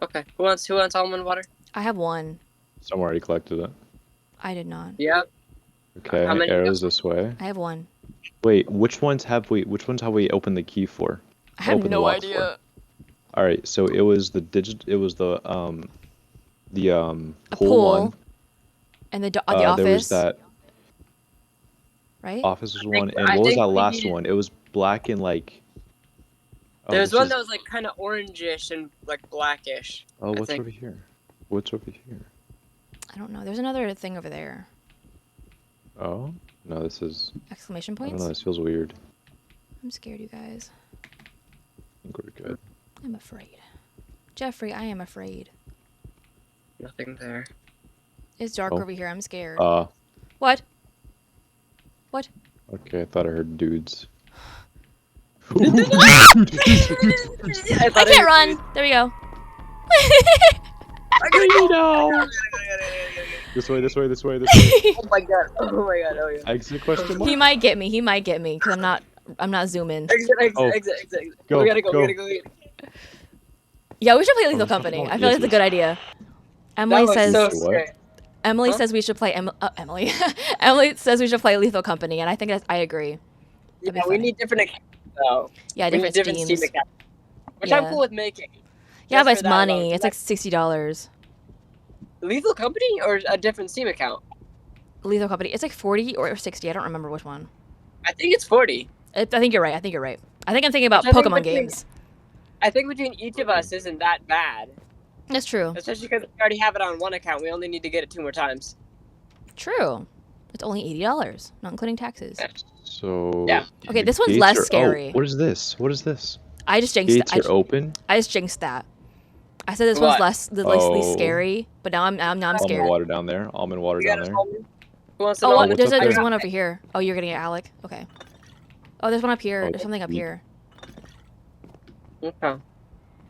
Okay. Who wants almond water? I have one. Someone already collected it. I did not. Yep. Okay, How many- arrows this way. I have one. Wait, which ones have we opened the key for? I have Open the no lock idea. All right, so it was the A pool pool. one. And the There was office, that right? office was one, and I what was think that we last needed- one? It was black and like. Oh, There's this one is- that was like kind of orangish and like blackish. Oh, I what's think. over here? What's over here? I don't know. There's another thing over there. Oh no, this is. Exclamation I don't points. know. This feels weird. I'm scared, you guys. I think we're good. I'm afraid. Jeffrey, I am afraid. Nothing there. It's dark Oh. over here. I'm scared. What? Okay, I thought I heard dudes. I I can't run. There we go. This way. Oh my god. Oh yeah. Exit question mark. He might get me. He might get me because I'm not zooming. Exit. Oh. Go, We gotta go. go. We gotta go. Yeah, we should play Lethal Oh, Company. oh, I feel like yes, it's a good idea. Emily That was says so What? scary. Emily Huh? says we should play Emily. Emily says we should play Lethal Company, and I think I agree. That'd be Yeah, we funny. need different accounts though. Yeah, We need different Steam Steams. accounts, which Yeah. I'm cool with making. Yeah, Just but it's for that alone. money. It's like $60. Lethal Company or a different Steam account. Lethal Company. It's like 40 or 60. I don't remember which one. I think it's 40. I think you're right. I think you're right. I think I'm thinking about Which I think Pokemon between- games. I think between each of us isn't that bad. That's true. Especially because we already have it on one account. We only need to get it 2 more times. True. It's only $80, not including taxes. So. Yeah. Okay, the this one's gates less are- scary. Oh, what is this? What is this? I just jinxed. Gates are open. I just jinxed that. I said this one's What? least Oh. scary, but now I'm Almond scared. water down there. Almond water You down got an there. almond? Who wants an Oh, almond? what's up there's there? one over here. Oh, you're getting it, Alec. Okay. Oh, there's one up here. Oh, There's something up yeah. here. Okay.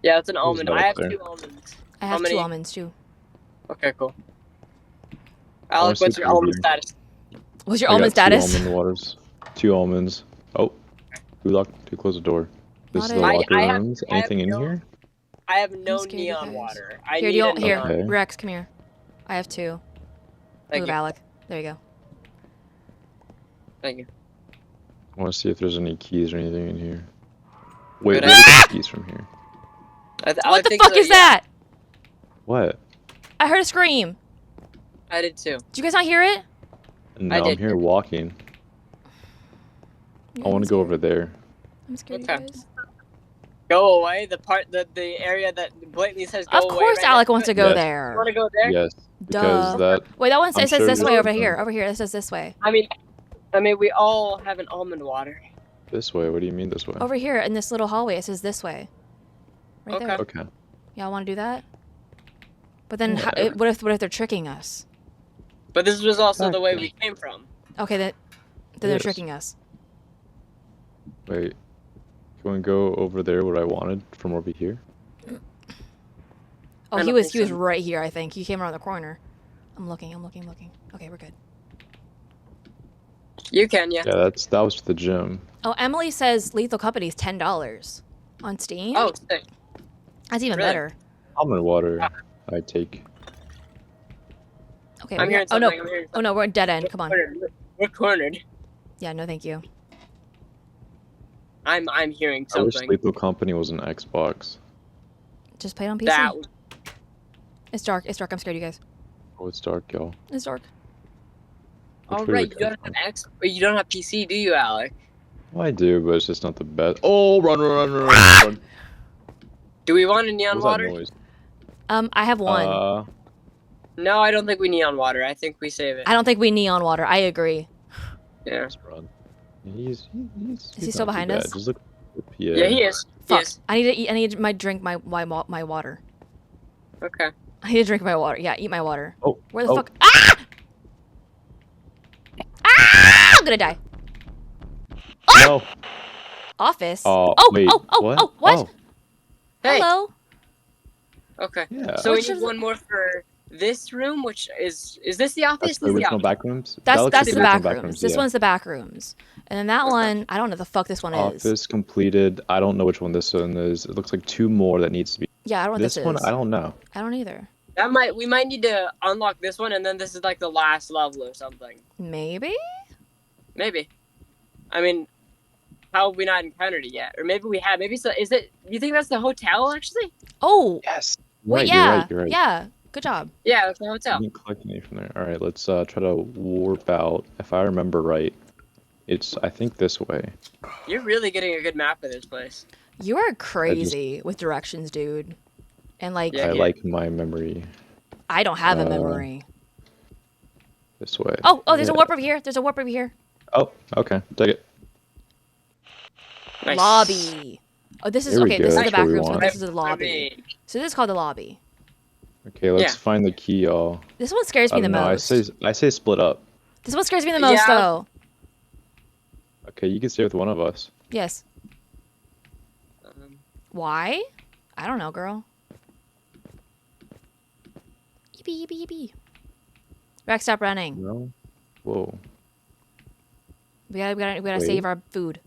Yeah, it's an Who's almond. that I up have there? 2 almonds. I How have 2 many? almonds too. Okay, cool. wanna Alec, what's see your through almond here. status? What's your I almond got 2 status? almond waters. 2 almonds. Oh, who closed the door? This Not is the it. locker I have rooms. I have Anything in no here? I have I'm no scared, you neon guys. water. I Here, need a here, neon. Okay. Rex, come here. I have 2. Thank Move, you. Alec. There you go. Thank you. I want to see if there's any keys or anything in here. Wait, Good where did the keys from here? What the fuck is that? What? I heard a scream. I did too. Did you guys not hear it? No, I'm did. here walking. Yeah, I want I'm to go scared. over there. I'm scared, Okay. you guys. Go away. The area that blatantly says go Of away. course, right Alec next wants to it. go Yes. You there. want to go there? Yes, because Duh. that. Wait, that one I'm it says sure this there's way over something. here. Over here, it says this way. I mean, we all have an almond water. This way. What do you mean this way? Over here in this little hallway, it says this way. Right there. Okay. Okay. Y'all want to do that? But then, Yeah. what if they're tricking us? But this was also the way Exactly. we came from. Okay, then they're Yes. tricking us. Wait. Can we go over there? What I wanted from over here? Oh, I he don't was think so. right here. I think he came around the corner. I'm looking. Okay, we're good. You can, yeah. Yeah, that was the gym. Oh, Emily says Lethal Company is $10 on Steam. Oh, sick. That's even really? better. Almond water. I take. Okay. I'm hearing oh no. something. I'm hearing Oh no, we're at dead end. Come on. something. We're cornered. Yeah, no, thank you. I'm hearing I wish something. Lethal Company was an Xbox. Just play it on PC. That was- It's dark. It's dark. I'm scared, you guys. Oh, it's dark, y'all. It's dark. All Which way right, we you don't come have you don't have PC, do you, Alec? Well, I do, but it's just not the best. Oh, run. Do we want a neon What was water? that noise? I have one. No, I don't think we neon water. I think we save it. I don't think we neon water. I agree. Yeah. Let's run. He's he still not too behind bad. us? Just look. Yeah, he is. He Fuck. is. I need to eat. I need my drink. My water. Okay. I need to drink my water. Yeah, eat my water. Oh, Where the oh. fuck? Ah! Ah! I'm gonna die. No. Office. Oh, oh, wait. oh, oh, what? oh, what? Oh, Hey. Hello. Okay. yeah. So we Which need of the- one more for this room, which is this the office? That's This the is the original office. back rooms? That's That looks that's like the original back rooms. This yeah. one's the back rooms, and then that Okay. one, I don't know the fuck this one is. Office completed. I don't know which one this one is. It looks like 2 more that needs to be. Yeah, I don't know what This this one, is. I don't know. I don't either. We might need to unlock this one, and then this is like the last level or something. Maybe. Maybe. I mean, how have we not encountered it yet? Or maybe we have. Maybe so. Is it? You think that's the hotel actually? Oh. Yes. Wait. Right, Yeah. you're right. Yeah. Good job. Yeah, that's the I hotel. didn't collect any from there. All right, let's try to warp out. If I remember right, it's I think this way. You're really getting a good map of this place. You are crazy with directions, dude. And like, Yeah, I here. like my memory I don't have a Uh, memory. this way. Oh, there's a Yeah. warp over here. There's a warp over here. Oh, okay, take it. Nice. Lobby. Oh, this is There we okay. This go. is the That's back what we rooms, but want. this is the For lobby. me. So this is called the lobby. Okay, let's Yeah. find the key, y'all. This one scares me the No, most. I say split up. This one scares me the most, Yeah. though. Okay, you can stay with one of us. Yes. Why? I don't know, girl. Yippee, yippee, yippee. Rex, stop running. No. Whoa. We gotta Wait. save our food.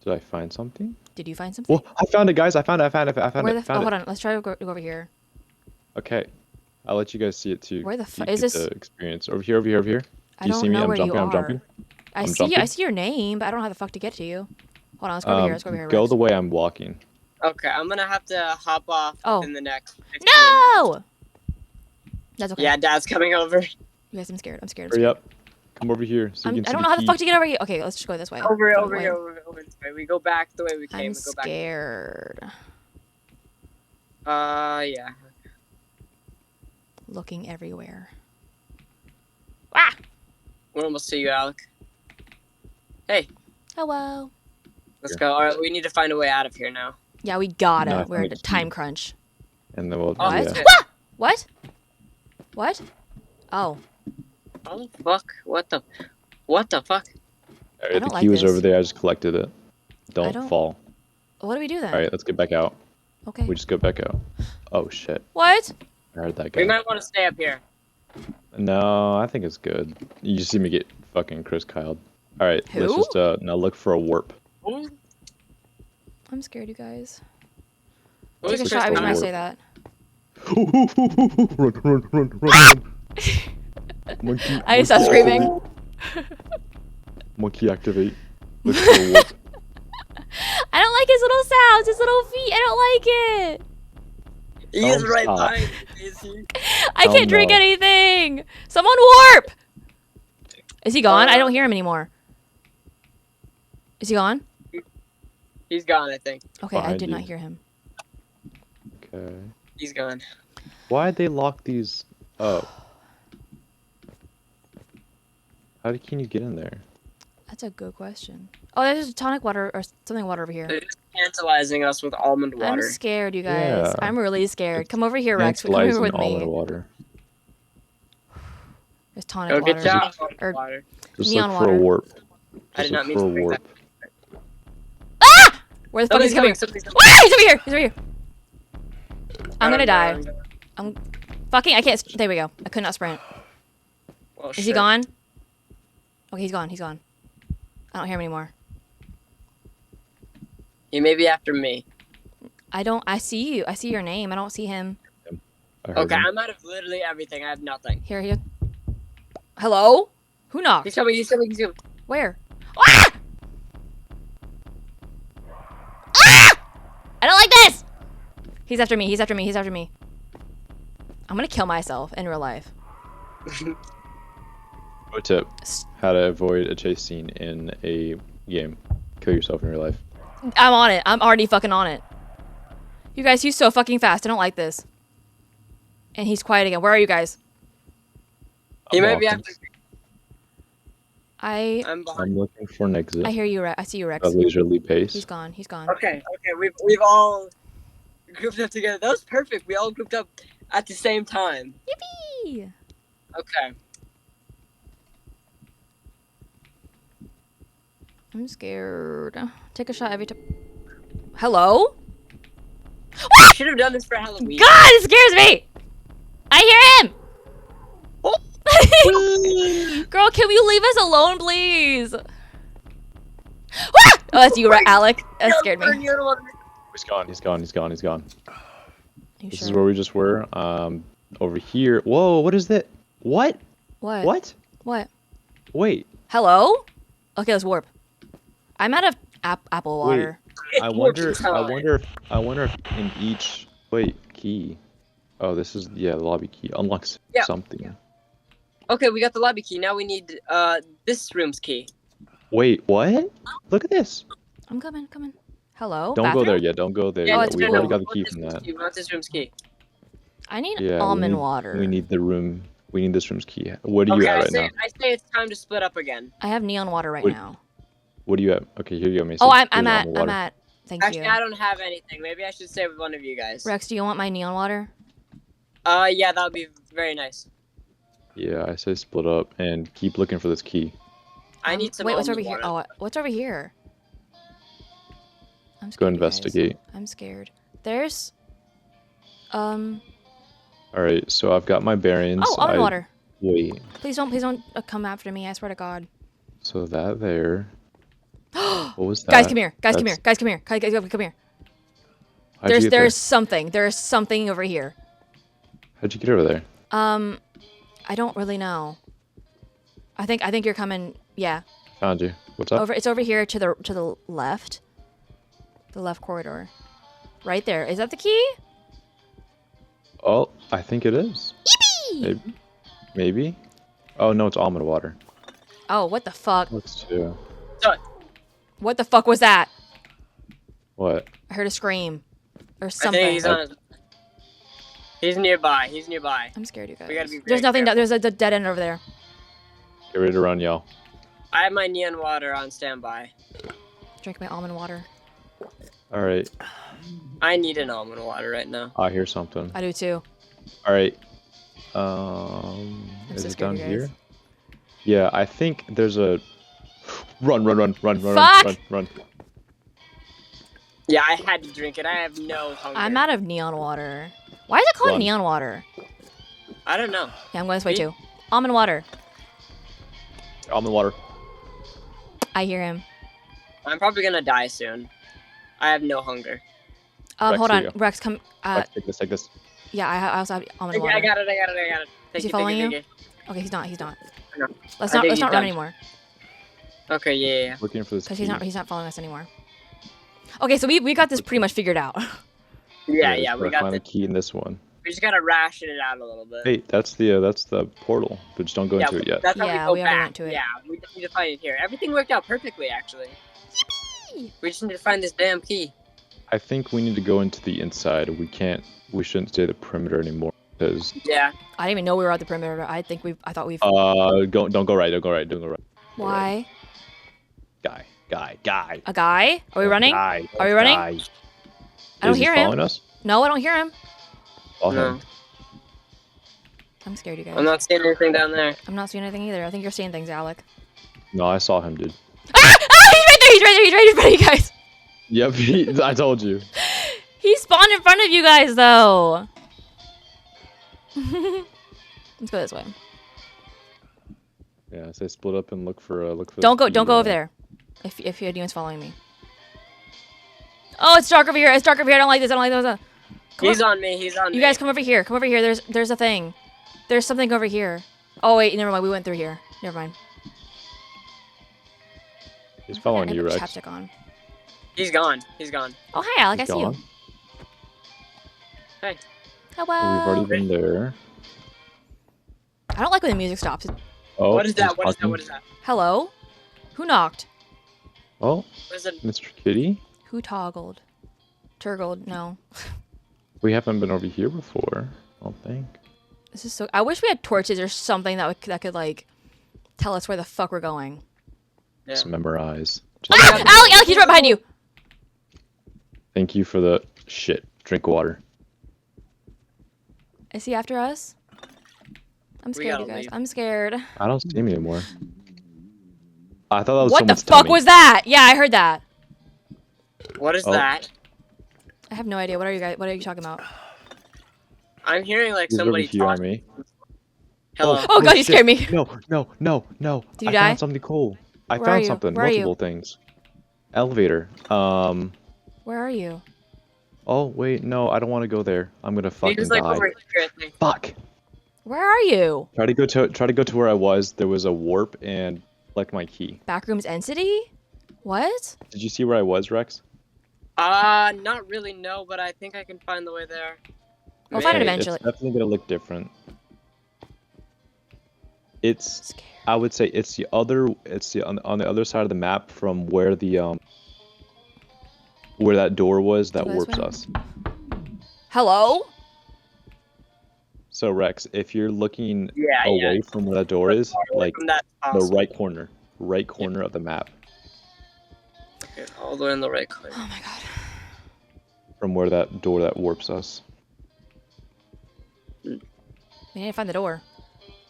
Did I find something? Did you find something? Whoa! I found it, guys. I found it. Where the? Found Oh, it. hold on. Let's try to go over here. Okay. I'll let you guys see it too. Where the so you fu- is get this- the experience? Over here. Do I you don't see me? know I'm where jumping. you I'm are. jumping. I I'm see. I jumping. see your name, but I don't know how the fuck to get to you. Hold on. Let's go over here. Let's go over here. Go Rex. the way I'm walking. Okay, I'm gonna have to hop off Oh. in the next. No. That's okay. Yeah, Dad's coming over. You guys, I'm scared. I'm scared. Hurry up. Come over here so you I can see don't the know how the key. fuck to get over here. Okay, let's just go this way. Over Fucking way. this way. We go back the way we came. I'm We go back. scared. Yeah. Looking everywhere. Ah! We're almost to you, Alec. Hey, Hello. let's go. All right, we need to find a way out of here now. Yeah, we gotta. No, I We're in a think- time crunch. And then we'll. Oh, What? that's Yeah. it. What? What? Oh. How the fuck? What the fuck? Alright, I the don't key like was this. over there. I just collected it. Don't don't- fall. What do we do then? All right, let's get back out. Okay. We just go back out. Oh shit! What? I heard that We guy. might want to stay up here. No, I think it's good. You just see me get fucking Chris Kyled. All right, let's Who? just now look for a warp. Who- I'm scared, you guys. who's Take a Chris shot every time I Kyle? say that. Run! Monkey. I stop screaming. Monkey activate. Look for a warp. I don't like his little sounds, his little feet. I don't like it. He is Oh, right stop. behind you, is he? I Oh, can't drink no. anything. Someone warp. Is he gone? I don't hear him anymore. Is he gone? He's gone, I think. Okay, I Behind did not you. hear him. Okay. He's gone. Why'd they lock these up? Can you get in there? That's a good question. Oh, there's tonic water or something water over here. They're just tantalizing us with almond I'm water. scared, you guys. Yeah. I'm really scared. It's Come over here, Rex. Come over Tantalizing with almond me. water. There's tonic Go water. get your almond Or- water. Just Neon look for a water. warp. I Just did not look mean for a to drink warp. Where the fuck is Somebody's he coming. coming? Somebody's coming. Ah, he's over here. He's over here. I'm gonna I don't die. know. I'm fucking. I can't. There we go. I could not sprint. Well, Is he shit. gone? Okay, he's gone. He's gone. I don't hear him anymore. He may be after me. I don't. I see you. I see your name. I don't see him. I heard Okay, him. I'm out of literally everything. I have nothing. Here. Here. Hello? Who knocked? He's coming. He's coming. He's coming. Where? Ah! Ah! I don't like this. He's after me. He's after me. He's after me. I'm gonna kill myself in real life. Pro tip: how to avoid a chase scene in a game. Kill yourself in real life. I'm on it. I'm already fucking on it. You guys, he's so fucking fast. I don't like this. And he's quiet again. Where are you guys? He I'm might be walking. after me. I I'm behind. I'm looking for an exit. hear you, Rex. I see you, Rex. A leisurely pace. He's gone. He's gone. Okay. We've all grouped up together. That was perfect. We all grouped up at the same time. Yippee! Okay. I'm scared. Take a shot every time. Hello? I should have done this for Halloween. God, it scares me! I hear him! Girl, can you leave us alone, please? Ah! Oh, that's you, Alec. That scared me. He's gone. He's gone. He's gone. He's gone. You This sure? is where we just were. Over here. Whoa! What is that? What? What? What? What? Wait. Hello? Okay, let's warp. I'm out of apple Wait. water. I wonder. I wonder if in each key. Oh, this is the lobby key unlocks Yeah. something. Okay, we got the lobby key. Now we need this room's key. Wait, what? Look at this. I'm coming. Hello? Don't go there Bathroom? yet. Don't go there. Yeah, Oh, yet. it's We good. already got the We key want from this that. key. We want this room's key. I need Yeah. almond we need, water. We need the room. We need this room's key. What are you Okay, at right now? I say it's time to split up again. I have neon water right Wait, now. What are you at? Okay, here you go, Mason. Oh, I'm Here's at. almond water. Thank Actually, you. I don't have anything. Maybe I should stay with one of you guys. Rex, do you want my neon water? Yeah, that would be very nice. Yeah, I say split up and keep looking for this key. I need some Wait, what's over almond here? water. Oh, what's over here? I'm Go scared, you guys. investigate. I'm scared. There's. All right, so I've got my bearings. Oh, almond water. Wait, Please don't come after me. I swear to God. so that there. What was that? Guys, come here. Guys, come here. That's- Guys, come here. Guys, come here. How'd you get There's something. There's something over here. How'd you get over there? I don't really know. I think you're coming. Yeah, Found you. What's up? It's over here to the left. The left corridor. Right there. Is that the key? Oh, I think it is. Yippee! Maybe. Oh no, it's almond water. Oh, what the fuck? Looks too. What the fuck was that? What? I heard a scream. Or I something. think he's nearby. He's nearby. I'm scared, you guys. We gotta be There's very nothing. careful. There's a dead end over there. Get ready to run, y'all. I have my neon water on standby. Drink my almond water. All right. I need an almond water right now. I hear something. I do too. All right. Is so it scared, down you guys. here? Yeah, I think there's a. Run! Fuck! Run! Yeah, I had to drink it. I have no hunger. I'm out of neon water. Why is it called Run. neon water? I don't know. Yeah, I'm going this way Me? too. Almond water. Almond water. I hear him. I'm probably gonna die soon. I have no hunger. Rex, Hold here on, you go. Rex, come. Rex, take this. Yeah, I also have almond water. I got it. Is he Thank following you? thank Okay, he's not. He's not. No. Let's I not. think Let's he's not run done. anymore. Okay, yeah. Looking for this. Because key. he's not following us anymore. Okay, so we got this pretty much figured out. Yeah, just we gotta got find the. the key in this one. We just gotta ration it out a little bit. Hey, that's the portal, but just don't go into it yet. That's how Yeah, we go we already back. went to it. Yeah, we just need to find it here. Everything worked out perfectly, actually. Yippee! We just need to find this damn key. I think we need to go into the inside. We shouldn't stay the perimeter anymore because Yeah. I didn't even know we were at the perimeter. I thought we've. don't go right. Why? Guy. A guy? Are we running? Guy. Are we running? Guy. I don't Is he hear him. following us? No, I don't hear him. Follow No. him. I'm scared, you guys. I'm not seeing anything down there. I'm not seeing anything either. I think you're seeing things, Alec. No, I saw him, dude. Ah! He's right in front of you guys. Yep, I told you. He spawned in front of you guys, though. Let's go this way. Yeah, say split up and look for Don't go over there. If your demon's following me. Oh, it's dark over here. It's dark over here. I don't like this. He's on me. He's on me. You guys come over here. Come over here. There's a thing. There's something over here. Oh wait, never mind. We went through here. Never mind. He's following I you, put Rex. chapstick on. He's gone. Oh hi, Alec. He's I see gone. you. Hey. Hello. We've already been there. I don't like when the music stops. Oh, What is that? he's What is that? talking. What is that? Hello. Who knocked? Oh, What is it? Mr. Kitty. Who toggled? Turgled? No. We haven't been over here before. I don't think. This is so. I wish we had torches or something that could like tell us where the fuck we're going. Yeah. Just memorize. Ah! Alec, he's right behind you. Thank you for the shit. Drink water. Is he after us? I'm scared, gotta you guys. leave. I'm scared. I don't see him anymore. I thought that was What the someone's fuck tummy. was that? Yeah, I heard that. What is Oh. that? I have no idea. What are you guys? What are you talking about? I'm hearing like He's over somebody here on talking. me. Hello. Oh god, you shit. scared me. No. Did you I die? found something cool. I Where are found you? something. Where are you? Multiple things. Elevator. Where are you? Oh wait, no, I don't want to go there. I'm gonna He fucking was like die. over here, I think. Fuck. Where are you? Try to go to where I was. There was a warp and collect my key. Backrooms Entity? What? Did you see where I was, Rex? Not really, no, but I think I can find the way there. We'll find it Maybe. eventually. It's definitely gonna look different. It's Scared. I would say it's the on the other side of the map from where the where that door was that Go this warps way? us. Hello? So Rex, if you're looking Yeah, away yeah. from where that door is, like From that the awesome. right corner of the map, Okay, all the way in the right corner. Oh my god. from where that door that warps us. We need to find the door.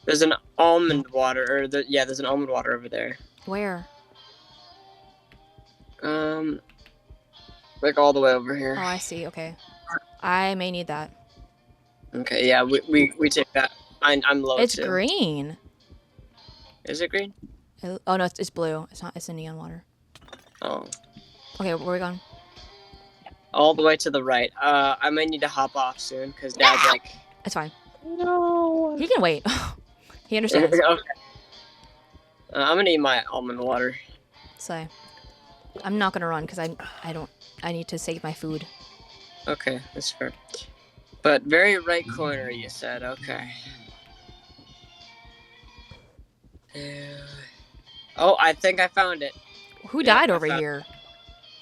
There's an almond water, or there's an almond water over there. Where? Like all the way over Oh, here. I see. Okay. I may need that. Okay, yeah, we take that. I'm low It's too. green. Is it green? Oh no, it's blue. It's not. It's a neon water. Oh, Okay, where are we going? all the way to the right. I might need to hop off soon because Dad's like. It's fine. No. He can wait. He understands. Okay. I'm gonna eat my almond water. So, I'm not gonna run because I don't. I need to save my food. Okay, that's fair. But very right corner, you said. Okay. Oh, I think I found it. Who Yeah, died I over found- here?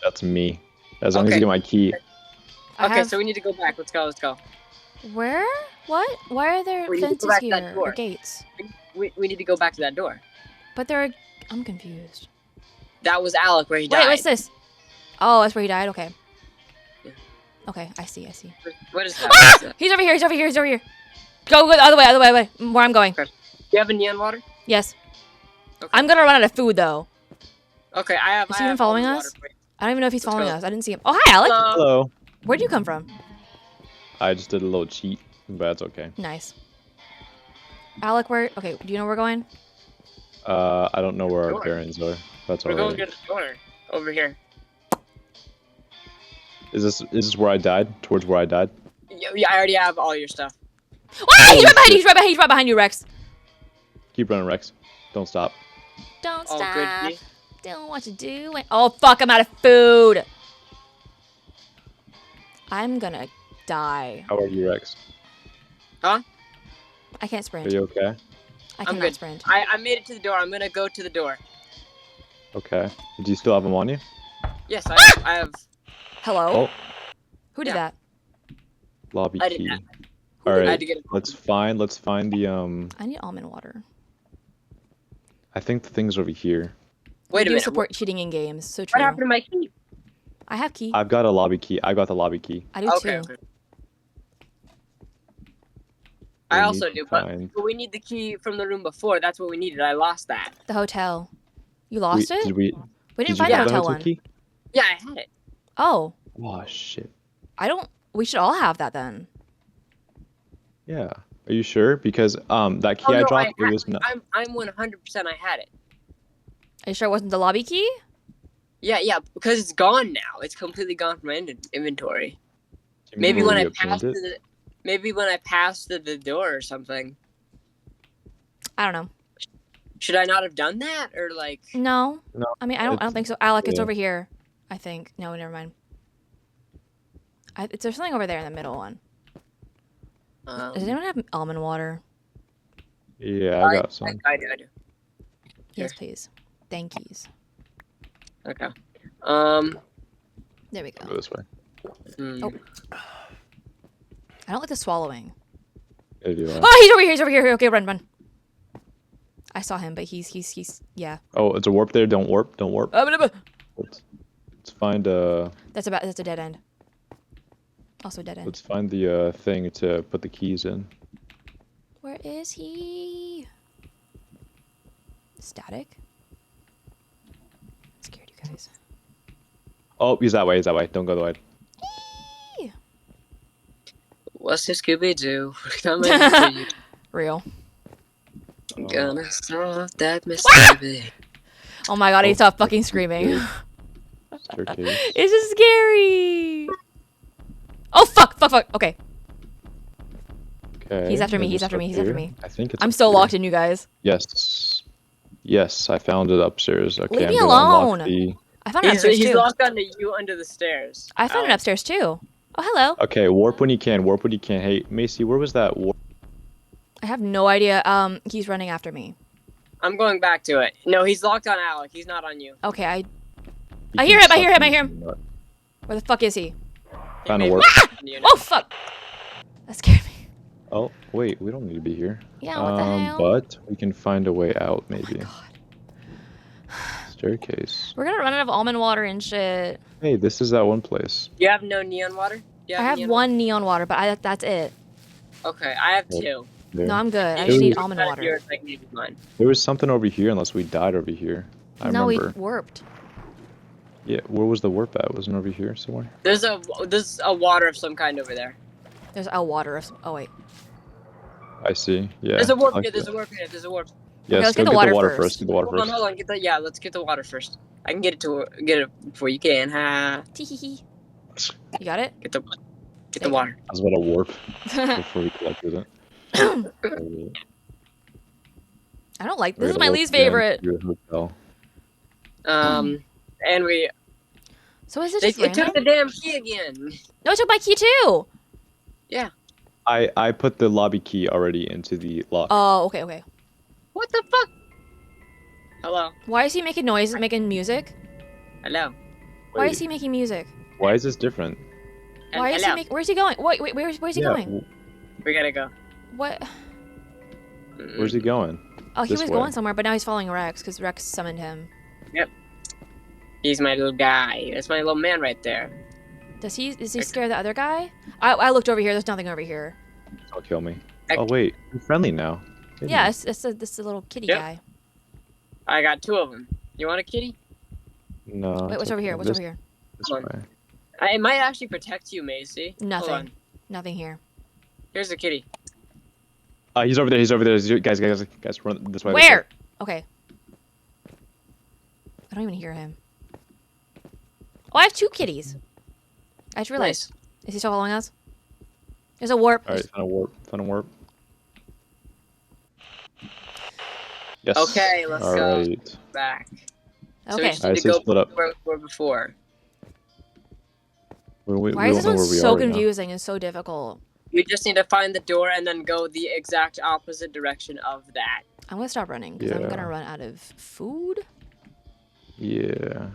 That's me. As long as you Okay. get my key. I Okay, have- so we need to go back. Let's go. Where? What? Why are there We need to go fences back to that here door. or gates? We need to go back to that door. But there are. I'm confused. That was Alec where he Wait, died. what's this? Oh, that's where he died. Okay. Yeah. Okay, I see. What is that? Ah! What is that? He's over here. He's over here. Go the other way. Where I'm going. Do you have a neon water? Yes. Okay. I'm gonna run out of food though. Okay, I have. Is I he even have following almond us? water for you. I don't even know if he's Let's following go. us. I didn't see him. Oh, hi, Alec. Hello. Where'd you come from? I just did a little cheat, but that's okay. Nice. Alec, where? Okay, do you know where we're going? I don't know where our Door. bearings are. That's We're going alright. to the door over here. Is this where I died? Towards where I died? Yeah, I already have all your stuff. Ah, he's right behind you. He's right behind you. He's right behind you, Rex. Keep running, Rex. Don't stop. Don't All stop. good. G. Doing what you doing. Oh, fuck, I'm out of food. I'm gonna die. How are you, Rex? I can't Are sprint. you okay? I I'm cannot good. sprint. I made it to the door. I'm gonna go to the door. Okay. Do you still have them on you? Yes, I have. Hello? Oh, Who did yeah. that? lobby I did key. that. All I had right. to get it. Let's find the I need almond water. I think the thing's over here. Wait We a do minute. support cheating in games. So What true. happened to my key? I have key. I've got a lobby key. I got the lobby key. I do Okay. too. Okay. I We also need to do, but find- we need the key from the room before. That's what we needed. I lost that. The hotel. You lost it? Did We we didn't did you find the get hotel one. key? Yeah, I had it. Oh, Oh shit. I don't. We should all have that then. Yeah. Are you sure? Because that key Oh, I no, dropped, had it was it. not. I'm 100% I had it. Are you sure it wasn't the lobby key? Yeah, because it's gone now. It's completely gone from my inventory. Do you Maybe remember when where I you obtained passed it? the, maybe when I passed the door or something. I don't know. Should I not have done that or like? No. No, I mean, I don't it's- think so. Alec, it's yeah. over here. I think. No, never mind. There's something over there in the middle one. Does anyone have almond water? Yeah, I got some. I do. Yes, please. Thank yous. Okay. There we Go go. this way. Oh. I don't like the swallowing. Yeah, do I? Oh, he's over here. He's over here. Okay, run. I saw him, but he's yeah. Oh, it's a warp there. Don't warp. Don't warp. Let's find That's a dead end. Also a dead end. let's find the thing to put the keys in. Where is he? Static? Scared you guys. Oh, he's that way. He's that way. Don't go the way. What's the Scooby Doo coming for you? Real. I'm gonna solve that mystery. Oh my god, he Oh, stopped fucking screaming. Staircase. It's just scary. Oh fuck. Okay. Okay. He's after me, is he's this after up me, he's after here? me. I think it's. I'm up so here. locked in, you guys. Yes. Yes, I found it upstairs. Okay, Leave I'm me gonna unlock alone. the- I found it upstairs He's too. locked onto you under the stairs. I found it Alex. upstairs too. Oh, hello. Okay, warp when you can. Warp when you can. Hey, Macy, where was that warp? I have no idea. He's running after me. I'm going back to it. No, he's locked on Alec. He's not on you. Okay, You I can hear him, I suck hear him, I me hear in him. the nut. where the fuck is he? Found a Maybe warp. on you now. Oh fuck. That scared me. Oh, wait, we don't need to be here. Yeah, what the hell? But we can find a way out, maybe. God. Staircase. We're gonna run out of almond water and shit. Hey, this is that one place. You have no neon water? You I have neon one neon water, but that's it. water? Okay, I have Oh. two. There. No, I'm good. I You just need use almond one of water. yours, I can use mine. There was something over here, unless we died over here. I No, we remember. warped. Yeah, where was the warp at? Wasn't it over here somewhere? There's a water of some kind over there. There's a water. Oh wait. I see. Yeah. There's a warp I like here. There's that. a warp here. There's a warp. Yes, let's go get the get water the water first. first. Get the water Hold on, first. hold on. Let's get the water first. I can get it before you can. Ha. Teehee. You got it? Get the water. I was about to warp before we collected it. I don't like. We're This is gonna my warp least again favorite. to the hotel. And we So is it they, just it took random? the damn key again. No, it took my key too. I put the lobby key already into the lock. Oh, okay. What the fuck? Hello. Why is he making noise? Making music? Hello. Why Wait, is he making music? why is this different? Why is he Hello. making? Where's he going? Wait, where's he going? We gotta go. What? Where's he going? Oh, he This was way. going somewhere, but now he's following Rex because Rex summoned him. He's my little guy. That's my little man right there. Is he scare the other guy? I looked over here. There's nothing over here. Don't kill me. I- Oh wait, you're friendly now. Isn't Yeah, he? it's a little kitty Yep. guy. I got two of them. You want a kitty? No. Wait, it's what's over okay. here? What's This- over here? This Come way. I might actually protect you, Macy. Hold Nothing. on. Nothing here. Here's the kitty. He's over there. He's over there. Guys, run this way. Where? Okay. I don't even hear him. Oh, I have 2 kitties. I just realized. Nice. Is he still following us? There's a warp. All right, found a warp. Found a warp. Yes. Okay, let's All go right. back. So we Okay. just I need to say go split up. where we were before. We Why is this don't know one where we so are right now. confusing and so difficult? We just need to find the door and then go the exact opposite direction of that. I'm gonna stop running because I'm Yeah. gonna run out of food. Yeah.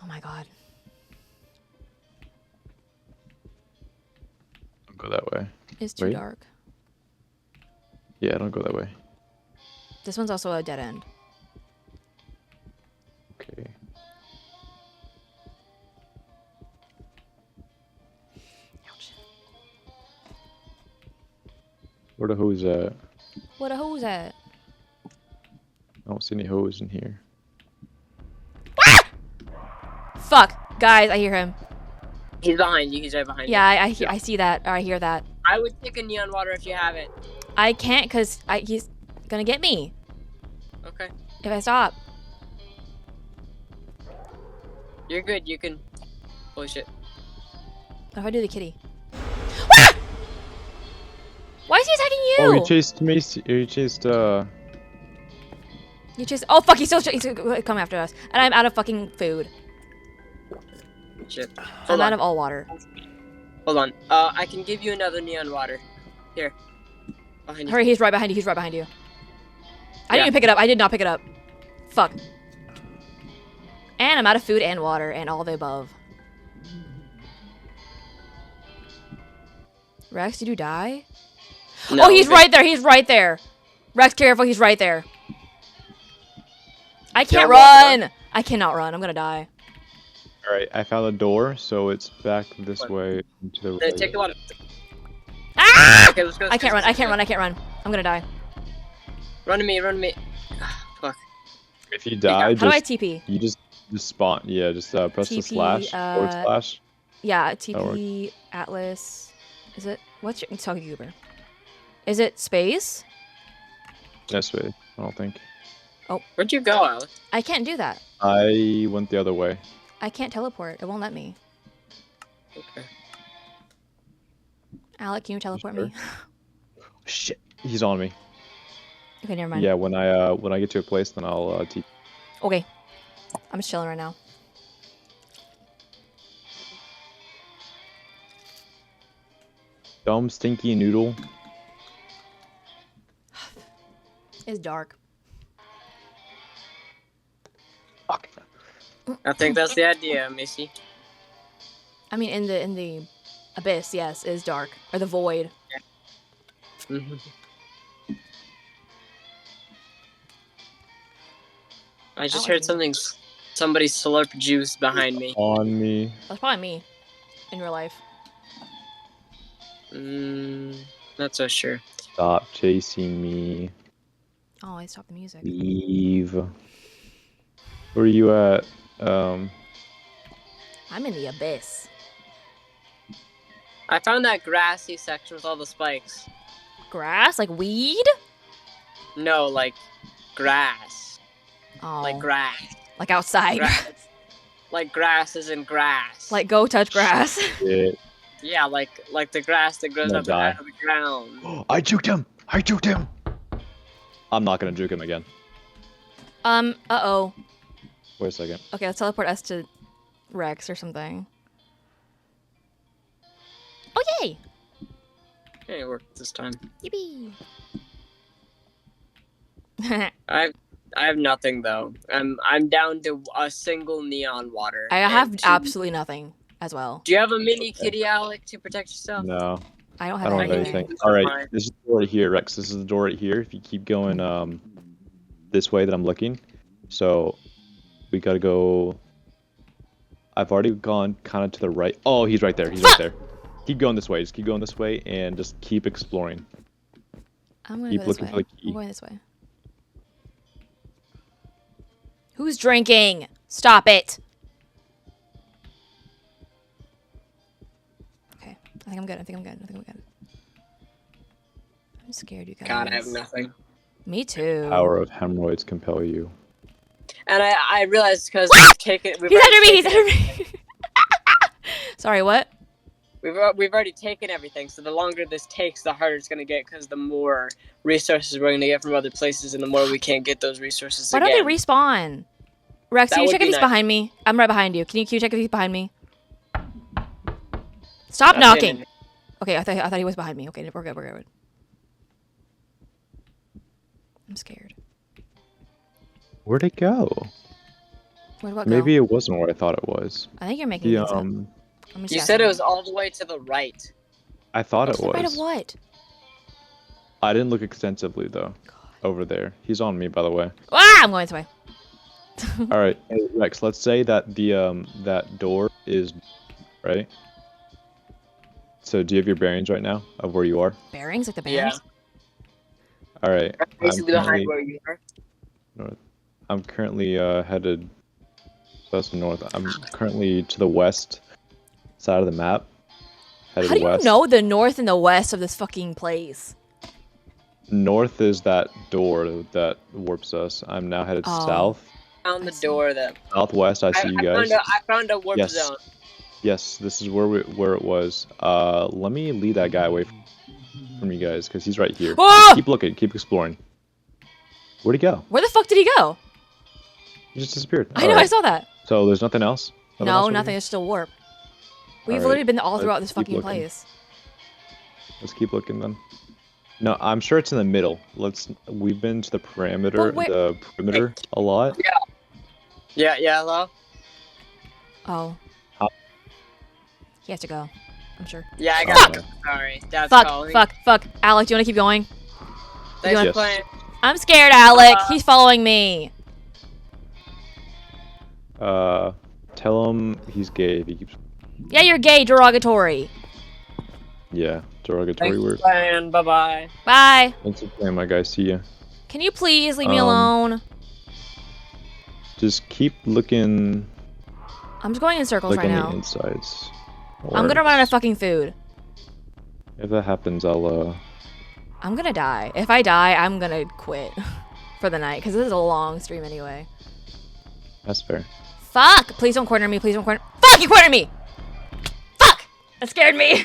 Oh my god. Don't go that way. It's too Wait. dark. Yeah, don't go that way. This one's also a dead end. Okay. Ouch. Where the hose at? What a hose at? I don't see any hose in here. Fuck! Guys, I hear him. He's behind you. He's right behind Yeah, you. I see that. Or I hear that. I would take a neon water if you have it. I can't because he's gonna get me Okay. if I stop. You're good. You can. Holy shit. What if I do the kitty? Ah! Why is he attacking you? Oh, he chased Macy. He chased. You chased. Oh fuck! He's coming after us, and I'm out of fucking food. Shit. I'm Hold out on. of all water. Hold on. I can give you another neon water. Here. Behind you. Hurry! He's right behind you. He's right behind you. I didn't Yeah. even pick it up. I did not pick it up. Fuck. And I'm out of food and water and all the above. Rex, did you die? No, Oh, he's okay. right there. He's right there. Rex, careful. He's right there. I can't walk run. I cannot run. I'm gonna die. All right, I found a door, so it's back this What? way to the Take right. the water. Ah! Okay, let's go. I can't run. I can't run. I can't run. I'm gonna die. Run to me. Run to me. Fuck. If you die, How do I just TP? you just spawn. Yeah, just press the TP, slash forward slash. Yeah, That'll work. TP Atlas. Is it? What's your Talkie Goober? Is it space? This way. I don't think. Where'd you go, Alex? I can't do that. I went the other way. I can't teleport. It won't let me. Okay. Alec, can you teleport sure? me? Shit, he's on me. Okay, never mind. Yeah, when I get to a place, then I'll TP. Okay. I'm just chilling right now. Dumb stinky noodle. It's dark. Fuck. I think that's the idea, Missy. I mean, in the abyss, yes, it is dark, or the void. Mhm. I just Oh, heard something. Somebody slurp juice behind me. On me. That's probably me, in real life. Not so sure. Stop chasing me. Oh, I stopped the music. Leave. Where are you at? I'm in the abyss. I found that grassy section with all the spikes. Grass, like weed. No, like grass. Oh, Like grass. like outside. Grass. Like grass is in grass. Like go touch grass. Shit. yeah, like the grass that grows No, up die. out of the ground. I juked him! I juked him! I'm not gonna juke him again. Uh-oh. Wait a second. Okay, let's teleport us to Rex or something. Oh, yay! Okay, it worked this time. Yippee! I have nothing though. I'm down to a single neon water. I and have two- absolutely nothing as well. Do you have a mini kitty, Alec, to protect yourself? No, I don't I have don't have anything. anything. Fine. Alright, this is the door right here, Rex. This is the door right here. If you keep going this way that I'm looking. So we gotta go. I've already gone kind of to the right. Oh, he's right there. He's right there. Keep going this way. Just keep going this way and just keep exploring. I'm gonna Keep go this looking way. for the I'm key. going this way. Who's drinking? Stop it. Okay. I think I'm good. I think I'm good. I'm scared, you guys. God, I have nothing. Me too. Power of hemorrhoids compel you. And I realized because we've He's under me. He's taken under me. Sorry, what? we've already taken everything. So the longer this takes, the harder it's gonna get because the more resources we're gonna get from other places, and the more we can't get those resources Why again. don't they respawn? Rex, That can you would check if be he's nice. behind me? I'm right behind you. Can you check if he's behind me? Stop That's knocking. it. Okay, I thought he was behind me. Okay, we're good. I'm scared. Where'd it go? Where'd what go? Maybe it wasn't what I thought it was. I think you're making The things up. I'm just You guessing. said it was all the way to the right. I thought To it the right of was. what? I didn't look extensively though. Over there. He's on me, by the way. Ah, I'm going this way. All right, hey, Rex. Let's say that the that door is right. So do you have your bearings right now of where you are? Bearings, like the Yeah. bearings. All right. Basically behind currently where you are. I'm currently headed west and north. I'm currently to the west side of the map. Headed How do you west. know the north and the west of this fucking place? North is that door that warps us. I'm now headed Oh. south. Found I the see. door that Southwest. I see you guys. I found a warp Yes. zone. Yes, this is where it was. Let me lead that guy away from you guys because he's right here. Ah! Keep looking. Keep exploring. Where'd he go? Where the fuck did he go? He just disappeared. I know, I saw that. So there's nothing else? No, else over nothing. here? It's still warp. We've Alright, literally been all throughout let's this keep fucking looking. place. Let's keep looking then. No, I'm sure it's in the middle. We've been to the perimeter a lot. Yeah, hello? Oh. How- He has to go. I'm sure. Yeah, I Fuck! got it. Sorry. Dad's Fuck, calling. fuck. Alec, do you want to keep going? Thanks for Yes. playing. I'm scared, Alec. He's following me. Tell him he's gay if he keeps. Yeah, you're gay, derogatory. Yeah, derogatory Thanks for word. playing. Bye-bye. Bye. Thanks for playing, my guy. See ya. Can you please leave me Um, alone? Just keep looking. I'm just going in circles Look right on now. the insides. I'm gonna run out of fucking food. If that happens, I'll I'm gonna die. If I die, I'm gonna quit for the night because this is a long stream anyway. That's fair. Fuck! Please don't corner me. Please don't corner. Fuck! You cornered me. Fuck! That scared me.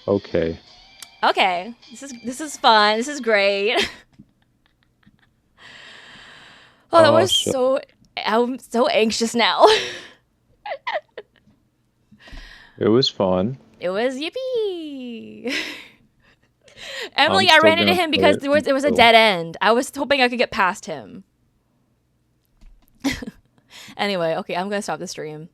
Okay. Okay. This is fun. This is great. Oh, that Oh, was shit. so. I'm so anxious now. It was fun. It was yippee. Emily, I'm I still ran into gonna him play because it there was a until- dead end. I was hoping I could get past him. Anyway, okay, I'm gonna stop the stream.